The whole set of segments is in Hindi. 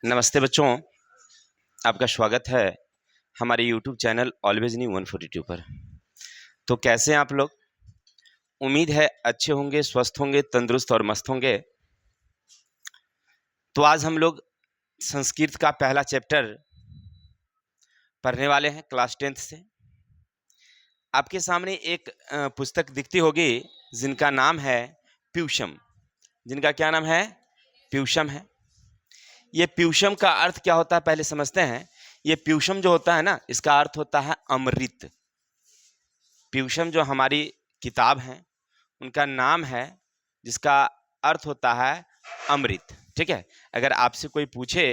नमस्ते बच्चों, आपका स्वागत है हमारे YouTube चैनल ऑलवेज न्यू 142 पर। तो कैसे हैं आप लोग? उम्मीद है अच्छे होंगे, स्वस्थ होंगे, तंदुरुस्त और मस्त होंगे। तो आज हम लोग संस्कृत का पहला चैप्टर पढ़ने वाले हैं क्लास 10th से। आपके सामने एक पुस्तक दिखती होगी जिनका नाम है प्यूषम। जिनका क्या नाम है? प्यूषम है। ये प्यूषम का अर्थ क्या होता है पहले समझते हैं। ये प्यूषम जो होता है ना, इसका अर्थ होता है अमृत। प्यूषम जो हमारी किताब है उनका नाम है जिसका अर्थ होता है अमृत। ठीक है। अगर आपसे कोई पूछे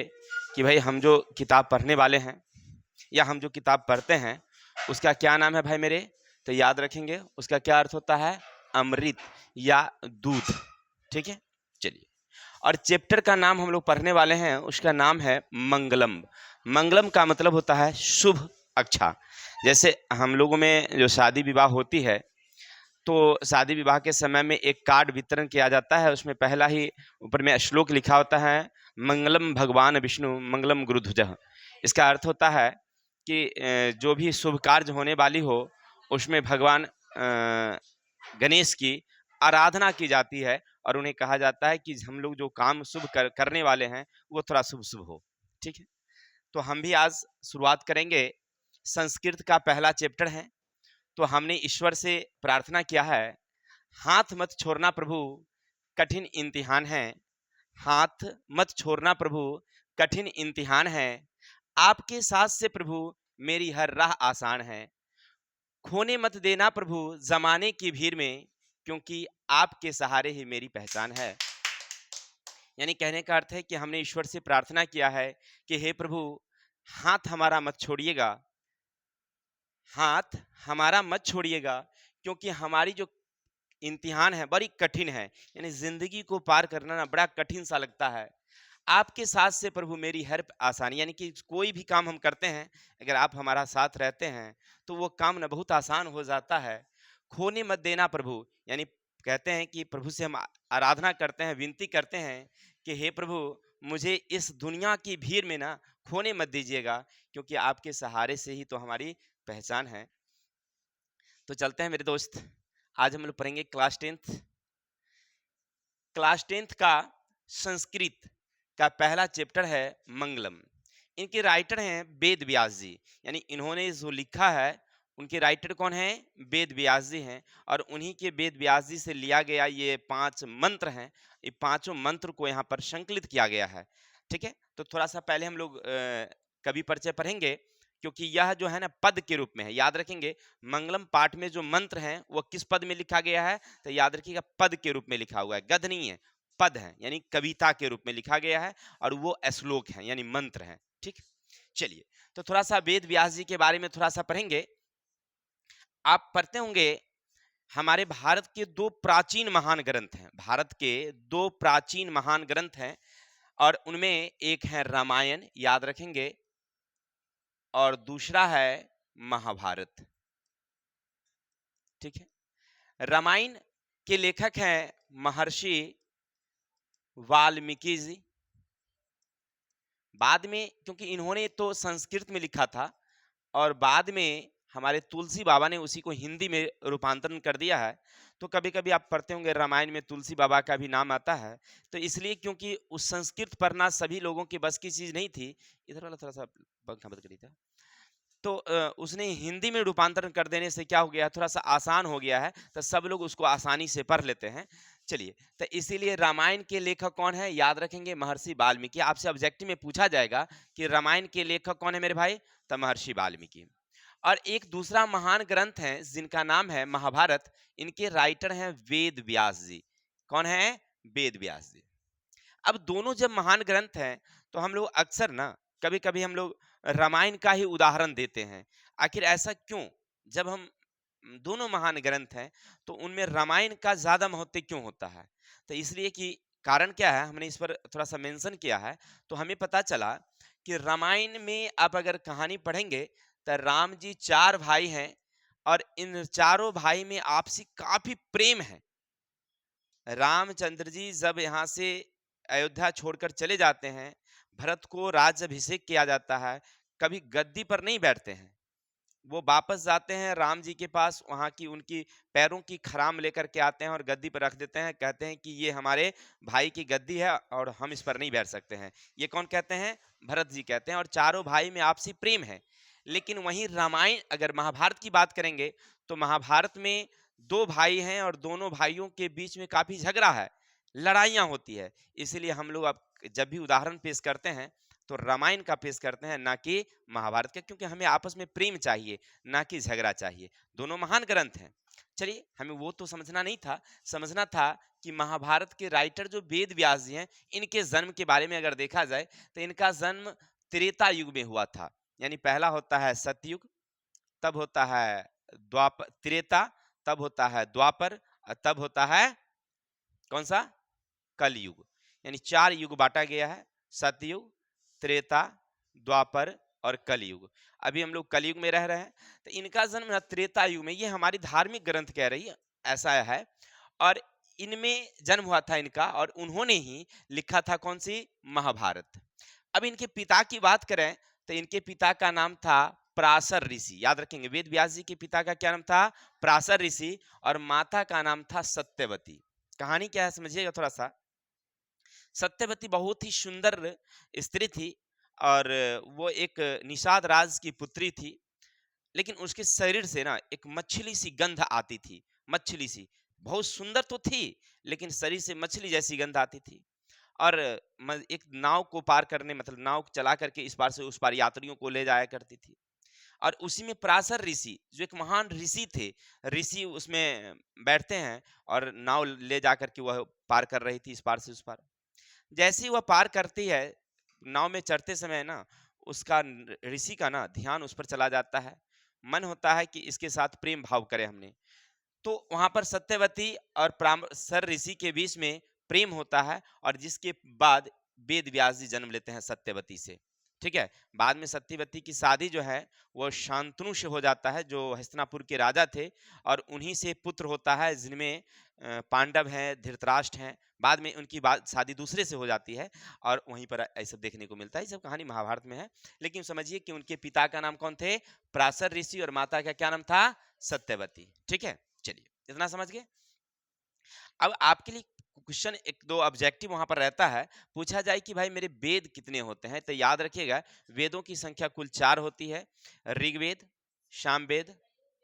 कि भाई हम जो किताब पढ़ने वाले हैं या हम जो किताब पढ़ते हैं उसका क्या नाम है भाई मेरे, तो याद रखेंगे उसका क्या अर्थ होता है, अमृत या दूध। ठीक है, चलिए। और चैप्टर का नाम हम लोग पढ़ने वाले हैं, उसका नाम है मंगलम। मंगलम का मतलब होता है शुभ, अच्छा। जैसे हम लोगों में जो शादी विवाह होती है तो शादी विवाह के समय में एक कार्ड वितरण किया जाता है। उसमें पहला ही ऊपर में श्लोक लिखा होता है, मंगलम भगवान विष्णु मंगलम गुरुध्वजः। इसका अर्थ होता है कि जो भी शुभ कार्य होने वाली हो उसमें भगवान गणेश की आराधना की जाती है और उन्हें कहा जाता है कि हम लोग जो काम शुभ करने वाले हैं वो थोड़ा शुभ शुभ हो। ठीक है, तो हम भी आज शुरुआत करेंगे। संस्कृत का पहला चैप्टर है, तो हमने ईश्वर से प्रार्थना किया है, हाथ मत छोड़ना प्रभु, कठिन इम्तिहान है। हाथ मत छोड़ना प्रभु, कठिन इम्तिहान है। आपके साथ से प्रभु मेरी हर राह आसान है। खोने मत देना प्रभु जमाने की भीड़ में, क्योंकि आपके सहारे ही मेरी पहचान है। यानी कहने का अर्थ है कि हमने ईश्वर से प्रार्थना किया है कि हे प्रभु, हाथ हमारा मत छोड़िएगा, हाथ हमारा मत छोड़िएगा, क्योंकि हमारी जो इम्तिहान है बड़ी कठिन है। यानी जिंदगी को पार करना ना बड़ा कठिन सा लगता है। आपके साथ से प्रभु मेरी हर आसानी, यानी कि कोई भी काम हम करते हैं अगर आप हमारा साथ रहते हैं तो वो काम ना बहुत आसान हो जाता है। खोने मत देना प्रभु, यानी कहते हैं कि प्रभु से हम आराधना करते हैं, विनती करते हैं कि हे प्रभु मुझे इस दुनिया की भीड़ में ना खोने मत दीजिएगा, क्योंकि आपके सहारे से ही तो हमारी पहचान है। तो चलते हैं मेरे दोस्त, आज हम लोग पढ़ेंगे क्लास 10th। क्लास 10th का संस्कृत का पहला चैप्टर है मंगलम। इनके राइटर हैं वेद व्यास जी, यानी इन्होंने जो लिखा है उनके राइटर कौन है, वेद व्यास जी हैं। और उन्हीं के वेद व्यास जी से लिया गया ये 5 मंत्र हैं। ये पांचों मंत्र को यहाँ पर संकलित किया गया है। ठीक है, तो थोड़ा सा पहले हम लोग कवि परिचय पढ़ेंगे, क्योंकि यह जो है ना पद के रूप में है। याद रखेंगे मंगलम पाठ में जो मंत्र हैं वो किस पद में लिखा गया है, तो याद रखिएगा पद के रूप में लिखा हुआ है, गद्य नहीं है, पद है, यानी कविता के रूप में लिखा गया है और वो श्लोक है यानी मंत्र है। ठीक, चलिए। तो थोड़ा सा वेद व्यास जी के बारे में थोड़ा सा पढ़ेंगे। आप पढ़ते होंगे हमारे भारत के 2 प्राचीन महान ग्रंथ हैं, भारत के 2 प्राचीन महान ग्रंथ हैं और उनमें एक है रामायण, याद रखेंगे, और दूसरा है महाभारत। ठीक है, रामायण के लेखक हैं महर्षि वाल्मीकि जी। बाद में क्योंकि इन्होंने तो संस्कृत में लिखा था और बाद में हमारे तुलसी बाबा ने उसी को हिंदी में रूपांतरण कर दिया है, तो कभी कभी आप पढ़ते होंगे रामायण में तुलसी बाबा का भी नाम आता है। तो इसलिए क्योंकि उस संस्कृत पढ़ना सभी लोगों की बस की चीज नहीं थी, इधर वाला थोड़ा सा पंखा बंद करिए था, तो उसने हिंदी में रूपांतरण कर देने से क्या हो गया, थोड़ा सा आसान हो गया है, तो सब लोग उसको आसानी से पढ़ लेते हैं। चलिए, तो इसीलिए रामायण के लेखक कौन है, याद रखेंगे महर्षि वाल्मीकि। आपसे ऑब्जेक्टिव में पूछा जाएगा कि रामायण के लेखक कौन है मेरे भाई, तो महर्षि वाल्मीकि। और एक दूसरा महान ग्रंथ है जिनका नाम है महाभारत, इनके राइटर हैं वेद व्यास जी। कौन है, वेद व्यास जी। अब दोनों जब महान ग्रंथ हैं तो हम लोग अक्सर ना कभी कभी हम लोग रामायण का ही उदाहरण देते हैं। आखिर ऐसा क्यों, जब हम दोनों महान ग्रंथ हैं तो उनमें रामायण का ज्यादा महत्व क्यों होता है, तो इसलिए कि कारण क्या है, हमने इस पर थोड़ा सा मेंशन किया है। तो हमें पता चला कि रामायण में आप अगर कहानी पढ़ेंगे तो राम जी 4 भाई हैं और इन चारों भाई में आपसी काफी प्रेम है। रामचंद्र जी जब यहाँ से अयोध्या छोड़कर चले जाते हैं, भरत को राज्याभिषेक किया जाता है, कभी गद्दी पर नहीं बैठते हैं। वो वापस जाते हैं राम जी के पास, वहाँ की उनकी पैरों की खराम लेकर के आते हैं और गद्दी पर रख देते हैं, कहते हैं कि ये हमारे भाई की गद्दी है और हम इस पर नहीं बैठ सकते हैं। ये कौन कहते हैं? भरत जी कहते हैं। और चारों भाई में आपसी प्रेम है। लेकिन वहीं रामायण, अगर महाभारत की बात करेंगे तो महाभारत में दो भाई हैं और दोनों भाइयों के बीच में काफी झगड़ा है, लड़ाइयाँ होती है। इसीलिए हम लोग अब जब भी उदाहरण पेश करते हैं तो रामायण का पेश करते हैं, ना कि महाभारत का, क्योंकि हमें आपस में प्रेम चाहिए, ना कि झगड़ा चाहिए। दोनों महान ग्रंथ हैं। चलिए, हमें वो तो समझना नहीं था, समझना था कि महाभारत के राइटर जो वेद व्यास जी हैं, इनके जन्म के बारे में अगर देखा जाए तो इनका जन्म त्रेता युग में हुआ था। यानी पहला होता है सतयुग, तब होता है द्वापर त्रेता, तब होता है द्वापर, और तब होता है कौन सा? कलयुग। यानी 4 युग बांटा गया है, सतयुग, त्रेता, द्वापर और कलयुग। अभी हम लोग कलयुग में रह रहे हैं। तो इनका जन्म त्रेता युग में, ये हमारी धार्मिक ग्रंथ कह रही है, ऐसा है। और इनमें जन्म हुआ था इनका, और उन्होंने ही लिखा था कौन सी? महाभारत। अब इनके पिता की बात करें तो इनके पिता का नाम था पराशर ऋषि। याद रखेंगे, वेद व्यास जी के पिता का क्या नाम था? पराशर ऋषि। और माता का नाम था सत्यवती। कहानी क्या है समझिएगा थोड़ा सा। सत्यवती बहुत ही सुंदर स्त्री थी और वो एक निषाद राज की पुत्री थी। लेकिन उसके शरीर से ना एक मछली सी गंध आती थी, मछली सी। बहुत सुंदर तो थी, लेकिन शरीर से मछली जैसी गंध आती थी। और एक नाव को पार करने, मतलब नाव चला करके इस पार से उस पार यात्रियों को ले जाया करती थी। और उसी में पराशर ऋषि, जो एक महान ऋषि थे, ऋषि उसमें बैठते हैं और नाव ले जा करके वह पार कर रही थी इस पार से उस पार। जैसे ही वह पार करती है, नाव में चढ़ते समय ना उसका ऋषि का ना ध्यान उस पर चला जाता है। मन होता है कि इसके साथ प्रेम भाव करें हमने। तो वहां पर सत्यवती और पराशर ऋषि के बीच में प्रेम होता है, और जिसके बाद वेद व्यास जी जन्म लेते हैं सत्यवती से। ठीक है। बाद में सत्यवती की शादी जो है वो शांतनु से हो जाता है, जो हस्तिनापुर के राजा थे। और उन्हीं से पुत्र होता है, जिनमें पांडव हैं, धृतराष्ट्र हैं। बाद में उनकी बात शादी दूसरे से हो जाती है, और वहीं पर ऐसा देखने को मिलता है। ये सब कहानी महाभारत में है। लेकिन समझिए कि उनके पिता का नाम कौन थे? पराशर ऋषि। और माता का क्या नाम था? सत्यवती। ठीक है। चलिए, इतना समझ गए। अब आपके लिए क्वेश्चन एक दो ऑब्जेक्टिव वहां पर रहता है। पूछा जाए कि भाई मेरे वेद कितने होते हैं, तो याद रखिएगा वेदों की संख्या कुल 4 होती है। ऋग्वेद, सामवेद,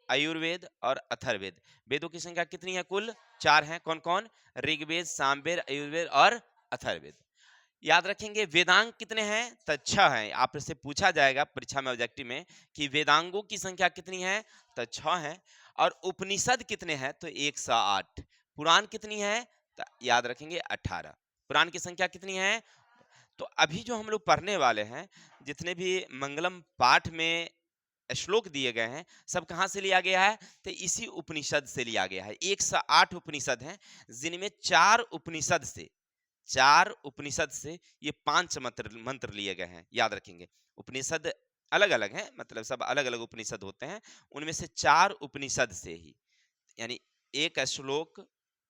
आयुर्वेद और अथर्ववेद। वेदों की संख्या कितनी है? कुल 4 है। कौन कौन? ऋग्वेद, सामवेद, आयुर्वेद और अथर्ववेद। याद रखेंगे वेदांग कितने हैं? तो 6 हैं। आपसे पूछा जाएगा परीक्षा में ऑब्जेक्टिव में कि वेदांगों की संख्या कितनी है? तो 6 है। और उपनिषद कितने हैं? तो 108। पुराण कितनी है? तो याद रखेंगे 18। पुराण की संख्या कितनी है? तो अभी जो हम लोग पढ़ने वाले हैं, जितने भी मंगलम पाठ में श्लोक दिए गए हैं, सब कहाँ से लिया गया है? तो इसी उपनिषद से लिया गया है। 108 उपनिषद हैं, जिनमें 4 उपनिषद से ये 5 मंत्र लिए गए हैं। याद रखेंगे उपनिषद अलग अलग हैं, मतलब सब अलग अलग उपनिषद होते हैं। उनमें से 4 उपनिषद से ही, यानी एक श्लोक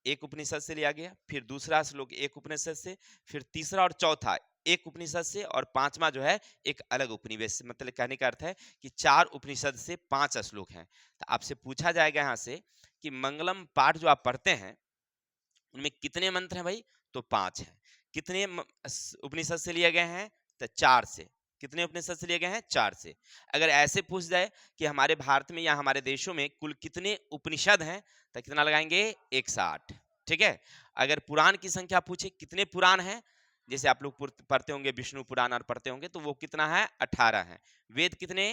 एक उपनिषद से लिया गया, फिर दूसरा श्लोक एक उपनिषद से, फिर तीसरा और चौथा एक उपनिषद से, और पांचवा जो है एक अलग उपनिवेश से। मतलब कहने का अर्थ है कि 4 उपनिषद से 5 श्लोक हैं। तो आपसे पूछा जाएगा यहाँ से कि मंगलम पाठ जो आप पढ़ते हैं उनमें कितने मंत्र हैं भाई? तो 5 हैं। कितने उपनिषद से लिए गए हैं? तो 4 से। कितने उपनिषद से लिए गए हैं? 4 से। अगर ऐसे पूछ जाए कि हमारे भारत में या हमारे देशों में कुल कितने उपनिषद हैं, तो कितना लगाएंगे? 108। ठीक है। अगर पुराण की संख्या पूछे कितने पुराण हैं, जैसे आप लोग पढ़ते होंगे विष्णु पुराण और पढ़ते होंगे, तो वो कितना है? 18 है। वेद कितने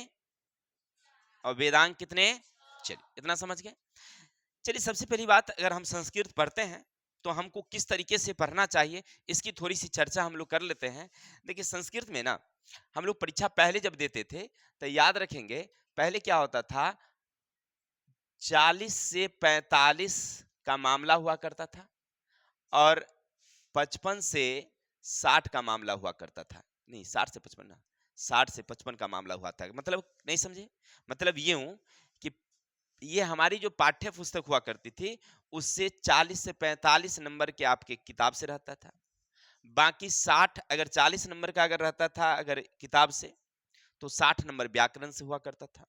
और वेदांग कितने? चलिए, इतना समझ गए। चलिए, सबसे पहली बात, अगर हम संस्कृत पढ़ते हैं तो हमको किस तरीके से पढ़ना चाहिए, इसकी थोड़ी सी चर्चा हम लोग कर लेते हैं। देखिए, संस्कृत में ना हम लोग परीक्षा पहले जब देते थे तो याद रखेंगे पहले क्या होता था, 40 से 45 का मामला हुआ करता था, और 55 से 60 का मामला हुआ करता था। नहीं, 60 से 55 ना, 60 से 55 का मामला हुआ था। मतलब नहीं समझे? मतलब ये हूं कि ये हमारी जो पाठ्य पुस्तक हुआ करती थी, उससे 40 से 45 नंबर के आपके किताब से रहता था। बाकी 60 अगर 40 नंबर का अगर रहता था अगर किताब से, तो 60 नंबर व्याकरण से हुआ करता था,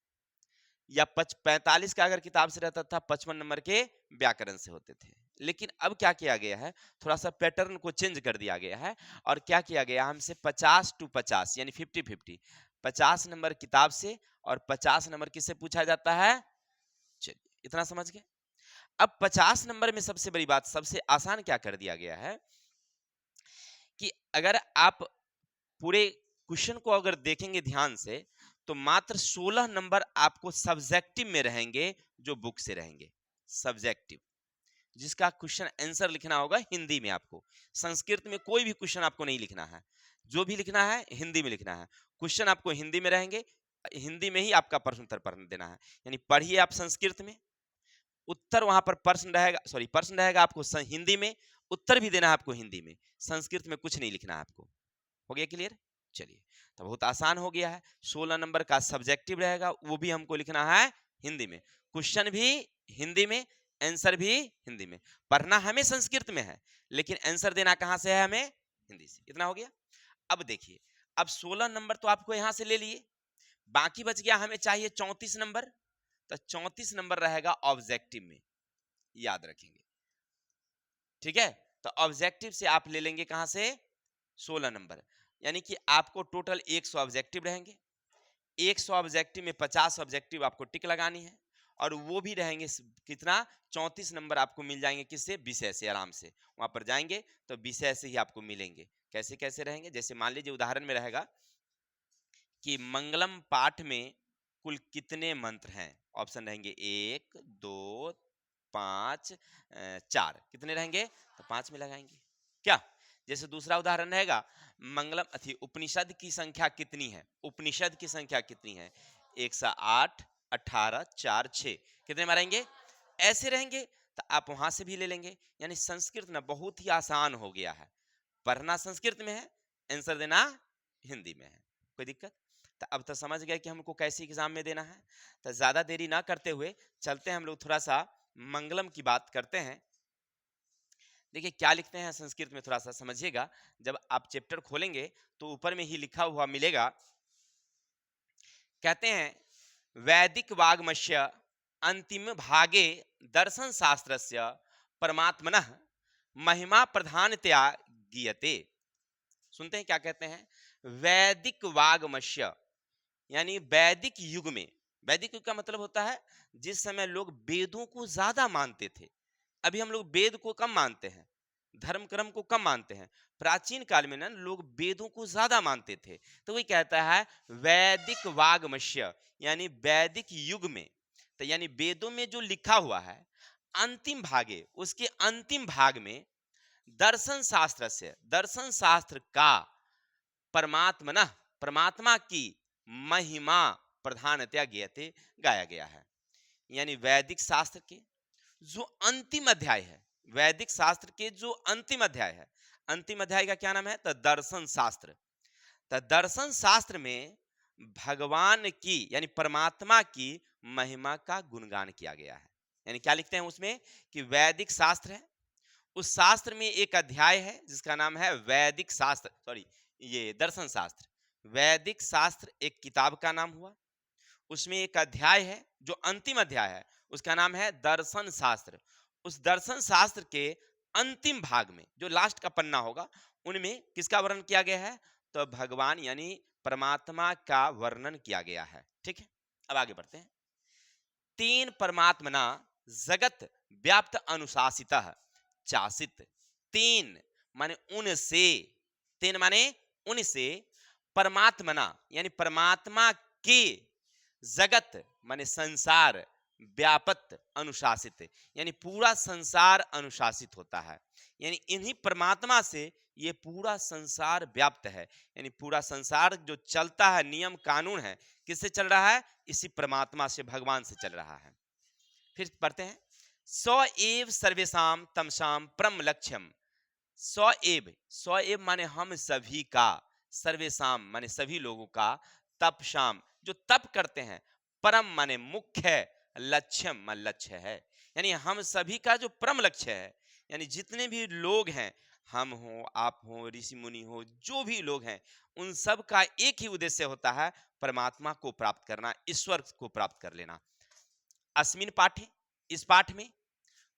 या 45 का अगर किताब से रहता था 55 नंबर के व्याकरण से होते थे। लेकिन अब क्या किया गया है, थोड़ा सा पैटर्न को चेंज कर दिया गया है, और क्या किया गया हमसे 50 टू 50 यानी 50-50, 50 नंबर किताब से और 50 नंबर किससे पूछा जाता है। चलिए इतना समझ गए। अब 50 नंबर में सबसे बड़ी बात, सबसे आसान क्या कर दिया गया है कि अगर आप पूरे क्वेश्चन को अगर देखेंगे ध्यान से, तो मात्र 16 नंबर आपको सब्जेक्टिव में रहेंगे, जो बुक से रहेंगे सब्जेक्टिव, जिसका क्वेश्चन आंसर लिखना होगा हिंदी में। आपको संस्कृत में कोई भी क्वेश्चन आपको नहीं लिखना है, जो भी लिखना है हिंदी में लिखना है। क्वेश्चन आपको हिंदी में रहेंगे, हिंदी में ही आपका प्रश्न उत्तर पढ़ देना है। यानी पढ़िए आप संस्कृत में, उत्तर वहां पर प्रश्न रहेगा, सॉरी प्रश्न रहेगा आपको हिंदी में, उत्तर भी देना है आपको हिंदी में, संस्कृत में कुछ नहीं लिखना है आपको। हो गया क्लियर। चलिए तो बहुत आसान हो गया है। 16 नंबर का सब्जेक्टिव रहेगा, वो भी हमको लिखना है हिंदी में, क्वेश्चन भी हिंदी में, आंसर भी हिंदी में। पढ़ना हमें संस्कृत में है, लेकिन आंसर देना कहां से है, हमें हिंदी से। इतना हो गया। अब देखिए, अब 16 नंबर तो आपको यहां से ले लिए, बाकी बच गया हमें चाहिए 34 नंबर। तो 34 नंबर रहेगा ऑब्जेक्टिव में, याद रखेंगे। ठीक है, तो ऑब्जेक्टिव से आप ले लेंगे कहां से, 16 नंबर। यानी कि आपको टोटल 100 ऑब्जेक्टिव रहेंगे, 100 ऑब्जेक्टिव में 50 ऑब्जेक्टिव आपको टिक लगानी है, और वो भी रहेंगे कितना, 34 नंबर आपको मिल जाएंगे किससे, विषय से। आराम से वहां पर जाएंगे तो विषय से ही आपको मिलेंगे। कैसे कैसे रहेंगे, जैसे मान लीजिए उदाहरण में रहेगा कि मंगलम पाठ में कुल कितने मंत्र हैं। ऑप्शन रहेंगे 1 2 5 4, कितने रहेंगे, तो 5 में लगाएंगे क्या। जैसे दूसरा उदाहरण रहेगा, मंगलम अथी उपनिषद की संख्या कितनी है, उपनिषद की संख्या कितनी है, 108 18 4 6, कितने मारेंगे, ऐसे रहेंगे। तो आप वहां से भी ले लेंगे। यानी संस्कृत ना बहुत ही आसान हो गया है, पढ़ना संस्कृत में है, आंसर देना हिंदी में है। कोई दिक्कत। तो अब तो समझ गए कि हमको कैसे एग्जाम में देना है। तो ज्यादा देरी ना करते हुए चलते हैं हम लोग, थोड़ा सा मंगलम की बात करते हैं। देखिए क्या लिखते हैं संस्कृत में, थोड़ा सा समझिएगा। जब आप चैप्टर खोलेंगे तो ऊपर में ही लिखा हुआ मिलेगा, कहते हैं वैदिक वाग्मस्य अंतिम भागे दर्शन शास्त्रस्य परमात्मनः महिमा प्रधानतया गीयते। सुनते हैं क्या कहते हैं, वैदिक वाग्मस्य, यानी वैदिक युग में, वैदिक युग का मतलब होता है जिस समय लोग वेदों को ज्यादा मानते थे। अभी हम लोग वेद को कम मानते हैं, धर्म कर्म को कम मानते हैं। प्राचीन काल में ना लोग वेदों को ज्यादा मानते थे। तो वही कहता है वैदिक वाग्मस्य, यानी वैदिक युग में, तो यानी वेदों में जो लिखा हुआ है अंतिम भागे, उसके अंतिम भाग में दर्शन शास्त्र से, दर्शन शास्त्र का परमात्मना, परमात्मा की महिमा प्रधानतया ज्ञेयते, गाया गया है। यानी वैदिक शास्त्र के जो अंतिम अध्याय है, वैदिक शास्त्र के जो अंतिम अध्याय है, अंतिम अध्याय का क्या नाम है, तो दर्शन शास्त्र। तो दर्शन शास्त्र में भगवान की यानी परमात्मा की महिमा का गुणगान किया गया है। यानी क्या लिखते हैं उसमें कि वैदिक शास्त्र है, उस शास्त्र में एक अध्याय है जिसका नाम है वैदिक शास्त्र, सॉरी ये दर्शन शास्त्र। वैदिक शास्त्र एक किताब का नाम हुआ, उसमें एक अध्याय है जो अंतिम अध्याय है, उसका नाम है दर्शन शास्त्र। उस दर्शन शास्त्र के अंतिम भाग में जो लास्ट का पन्ना होगा, उनमें किसका वर्णन किया गया है, तो भगवान यानी परमात्मा का वर्णन किया गया है। ठीक है, अब आगे बढ़ते हैं। तीन परमात्मना जगत व्याप्त अनुशासित चासित। तीन माने उनसे, तीन माने उनसे, परमात्मना यानी परमात्मा के, जगत माने संसार, व्यापत अनुशासित यानी पूरा संसार अनुशासित होता है। यानी इन्हीं परमात्मा से ये पूरा संसार व्याप्त है। यानी पूरा संसार जो चलता है, नियम कानून है, किससे चल रहा है, इसी परमात्मा से, भगवान से चल रहा है। फिर पढ़ते हैं, सौ एव सर्वेशम तमसाम परम लक्ष्यम। सौ एव, सौ एव माने हम सभी का, सर्वेशम माने सभी लोगों का, तपशाम जो तप करते हैं, परम माने मुख्य, लक्ष्यम मान लक्ष्य है। यानी हम सभी का जो परम लक्ष्य है, यानी जितने भी लोग हैं हम हो, आप हो, ऋषि मुनि हो, जो भी लोग हैं, उन सब का एक ही उद्देश्य होता है, परमात्मा को प्राप्त करना, ईश्वर को प्राप्त कर लेना। अस्मिन पाठे, इस पाठ में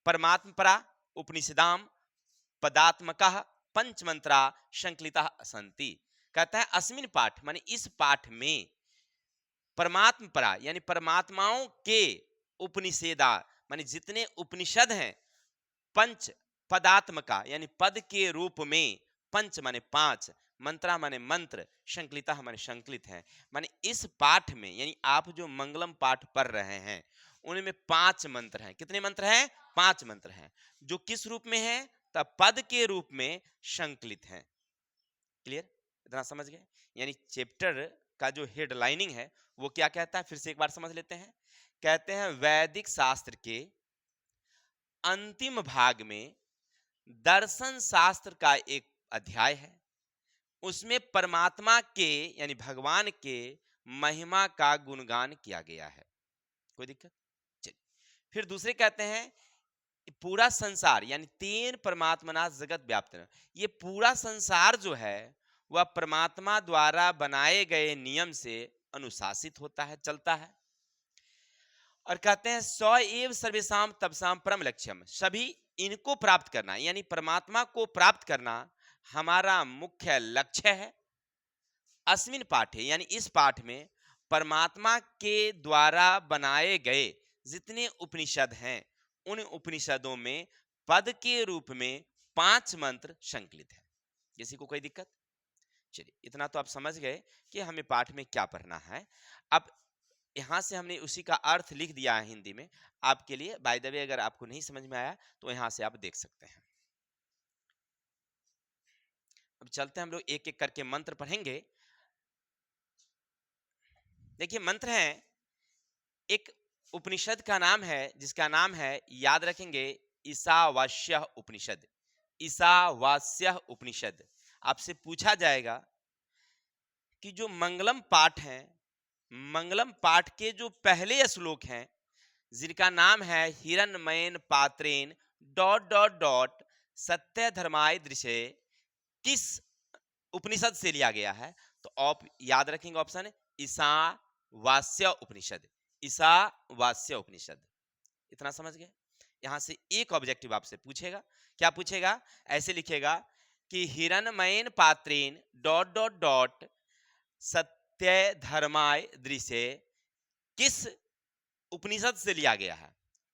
परमात्म परा उपनिषदाम पदात्मकः पंचमंत्रा संकलिता सन्ति। कहता है अस्मिन पाठ माने इस पाठ में परमात्म परा यानी परमात्माओं के उपनिषेदा माने जितने उपनिषद हैं, पंच पदात्मका यानी पद के रूप में, पंच माने पांच, मंत्रा माने मंत्र, संकलिता माने संकलित है। माने इस पाठ में यानी आप जो मंगलम पाठ पढ़ रहे हैं उनमें पांच मंत्र हैं। कितने मंत्र हैं? पांच मंत्र हैं, जो किस रूप में है? तब पद के रूप में संकलित हैं। क्लियर? इतना समझ गए? यानी चैप्टर का जो हेडलाइनिंग है वो क्या कहता है, फिर से एक बार समझ लेते हैं। कहते हैं वैदिक शास्त्र के अंतिम भाग में दर्शन शास्त्र का एक अध्याय है, उसमें परमात्मा के यानी भगवान के महिमा का गुणगान किया गया है। कोई दिक्कत? चलिए, फिर दूसरे कहते हैं पूरा संसार यानी तीन परमात्मना जगत व्याप्त, ये पूरा संसार जो है वह परमात्मा द्वारा बनाए गए नियम से अनुशासित होता है, चलता है। और कहते हैं सौ एव सर्वेशाम तपसाम परम लक्ष्यम, सभी इनको प्राप्त करना यानी परमात्मा को प्राप्त करना हमारा मुख्य लक्ष्य है। अस्मिन पाठे यानी इस पाठ में परमात्मा के द्वारा बनाए गए जितने उपनिषद हैं उन उपनिषदों में पद के रूप में पांच मंत्र संकलित है। किसी को कोई दिक्कत? चलिए, इतना तो आप समझ गए कि हमें पाठ में क्या पढ़ना है। अब यहां से हमने उसी का अर्थ लिख दिया है हिंदी में आपके लिए। बाय द वे अगर आपको नहीं समझ में आया तो यहां से आप देख सकते हैं। अब चलते हैं, हम लोग एक एक करके मंत्र पढ़ेंगे। देखिए मंत्र है, एक उपनिषद का नाम है जिसका नाम है, याद रखेंगे, ईशावास्य उपनिषद। ईशावास्य उपनिषद। आपसे पूछा जाएगा कि जो मंगलम पाठ है, मंगलम पाठ के जो पहले श्लोक हैं जिनका नाम है हिरण्मयेन पात्रेन डॉट डॉट डॉट सत्य धर्माय दृश्य, किस उपनिषद से लिया गया है? तो आप याद रखेंगे ऑप्शन ईशावास्य उपनिषद। ईशावास्य उपनिषद। इतना समझ गए? यहां से एक ऑब्जेक्टिव आपसे पूछेगा। क्या पूछेगा? ऐसे लिखेगा कि हिरण्मयेन पात्रेन डॉट डॉट डॉट सत्य धर्माय दृश्य किस उपनिषद से लिया गया है?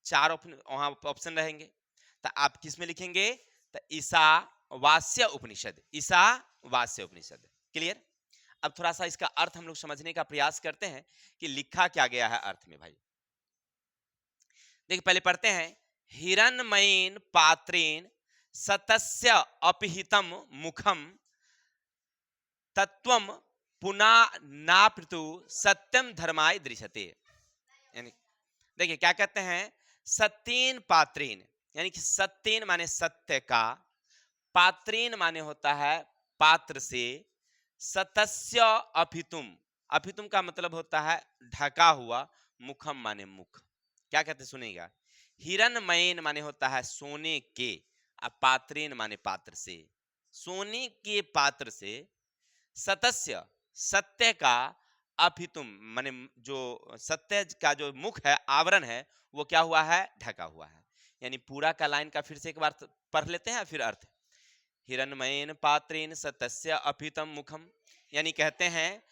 चार वहां ऑप्शन रहेंगे, तो आप किस में लिखेंगे? तो ईशावास्य उपनिषद। ईशावास्य उपनिषद। क्लियर? अब थोड़ा सा इसका अर्थ हम लोग समझने का प्रयास करते हैं कि लिखा क्या गया है अर्थ में। भाई देखिए, पहले पढ़ते हैं, हिरण्मयेन पात्रेन सतस्य अपहितम मुखम तत्वम पुनः नापृतु सत्यम धर्माय दृश्यते। यानी देखिए क्या कहते हैं, सत्येन पात्रेन यानी कि सत्येन माने सत्य का, पात्रेन माने होता है पात्र से, सतस्य अभितुम, अभितुम का मतलब होता है ढका हुआ, मुखम माने मुख। क्या कहते सुनेगा, हिरण्मयेन माने होता है सोने के, और पात्रेन माने पात्र से, सोने के पात्र से, सतस्य सत्य का, अभितुम माने जो सत्य का जो मुख है, आवरण है, वो क्या हुआ है? ढका हुआ है। यानी पूरा का लाइन का फिर से एक बार पढ़ लेते हैं फिर अर्थ। हिरण्मयेन पात्रेन सतस्य अभितम मुखम, यानी कहते हैं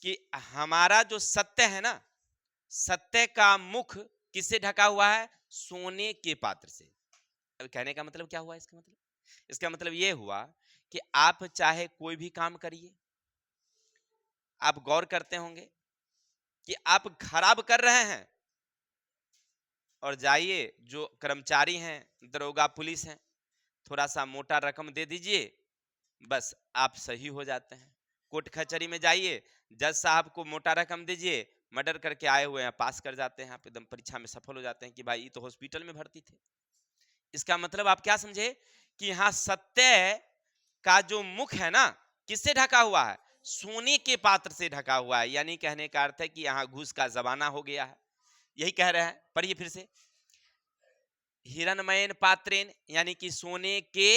कि हमारा जो सत्य है ना, सत्य का मुख किससे ढका हुआ है? सोने के पात्र से। अब कहने का मतलब क्या हुआ? इसका मतलब ये हुआ कि आप चाहे कोई भी काम करिए, आप गौर करते होंगे कि आप खराब कर रहे हैं और जाइए जो कर्मचारी हैं, दरोगा पुलिस हैं, थोड़ा सा मोटा रकम दे दीजिए, बस आप सही हो जाते हैं। कोर्ट कचहरी में जाइए, जज साहब को मोटा रकम दीजिए, मर्डर करके आए हुए हैं, पास कर जाते हैं, आप एकदम परीक्षा में सफल हो जाते हैं कि भाई ये तो हॉस्पिटल में भर्ती थे। इसका मतलब आप क्या समझे कि यहाँ सत्य का जो मुख है ना, किससे ढका हुआ है? सोने के पात्र से ढका हुआ है। यानी कहने का अर्थ है कि यहाँ घूस का जमाना हो गया है, यही कह रहे हैं। पढ़िए फिर से, हिरण्मयेन पात्रेन यानी कि सोने के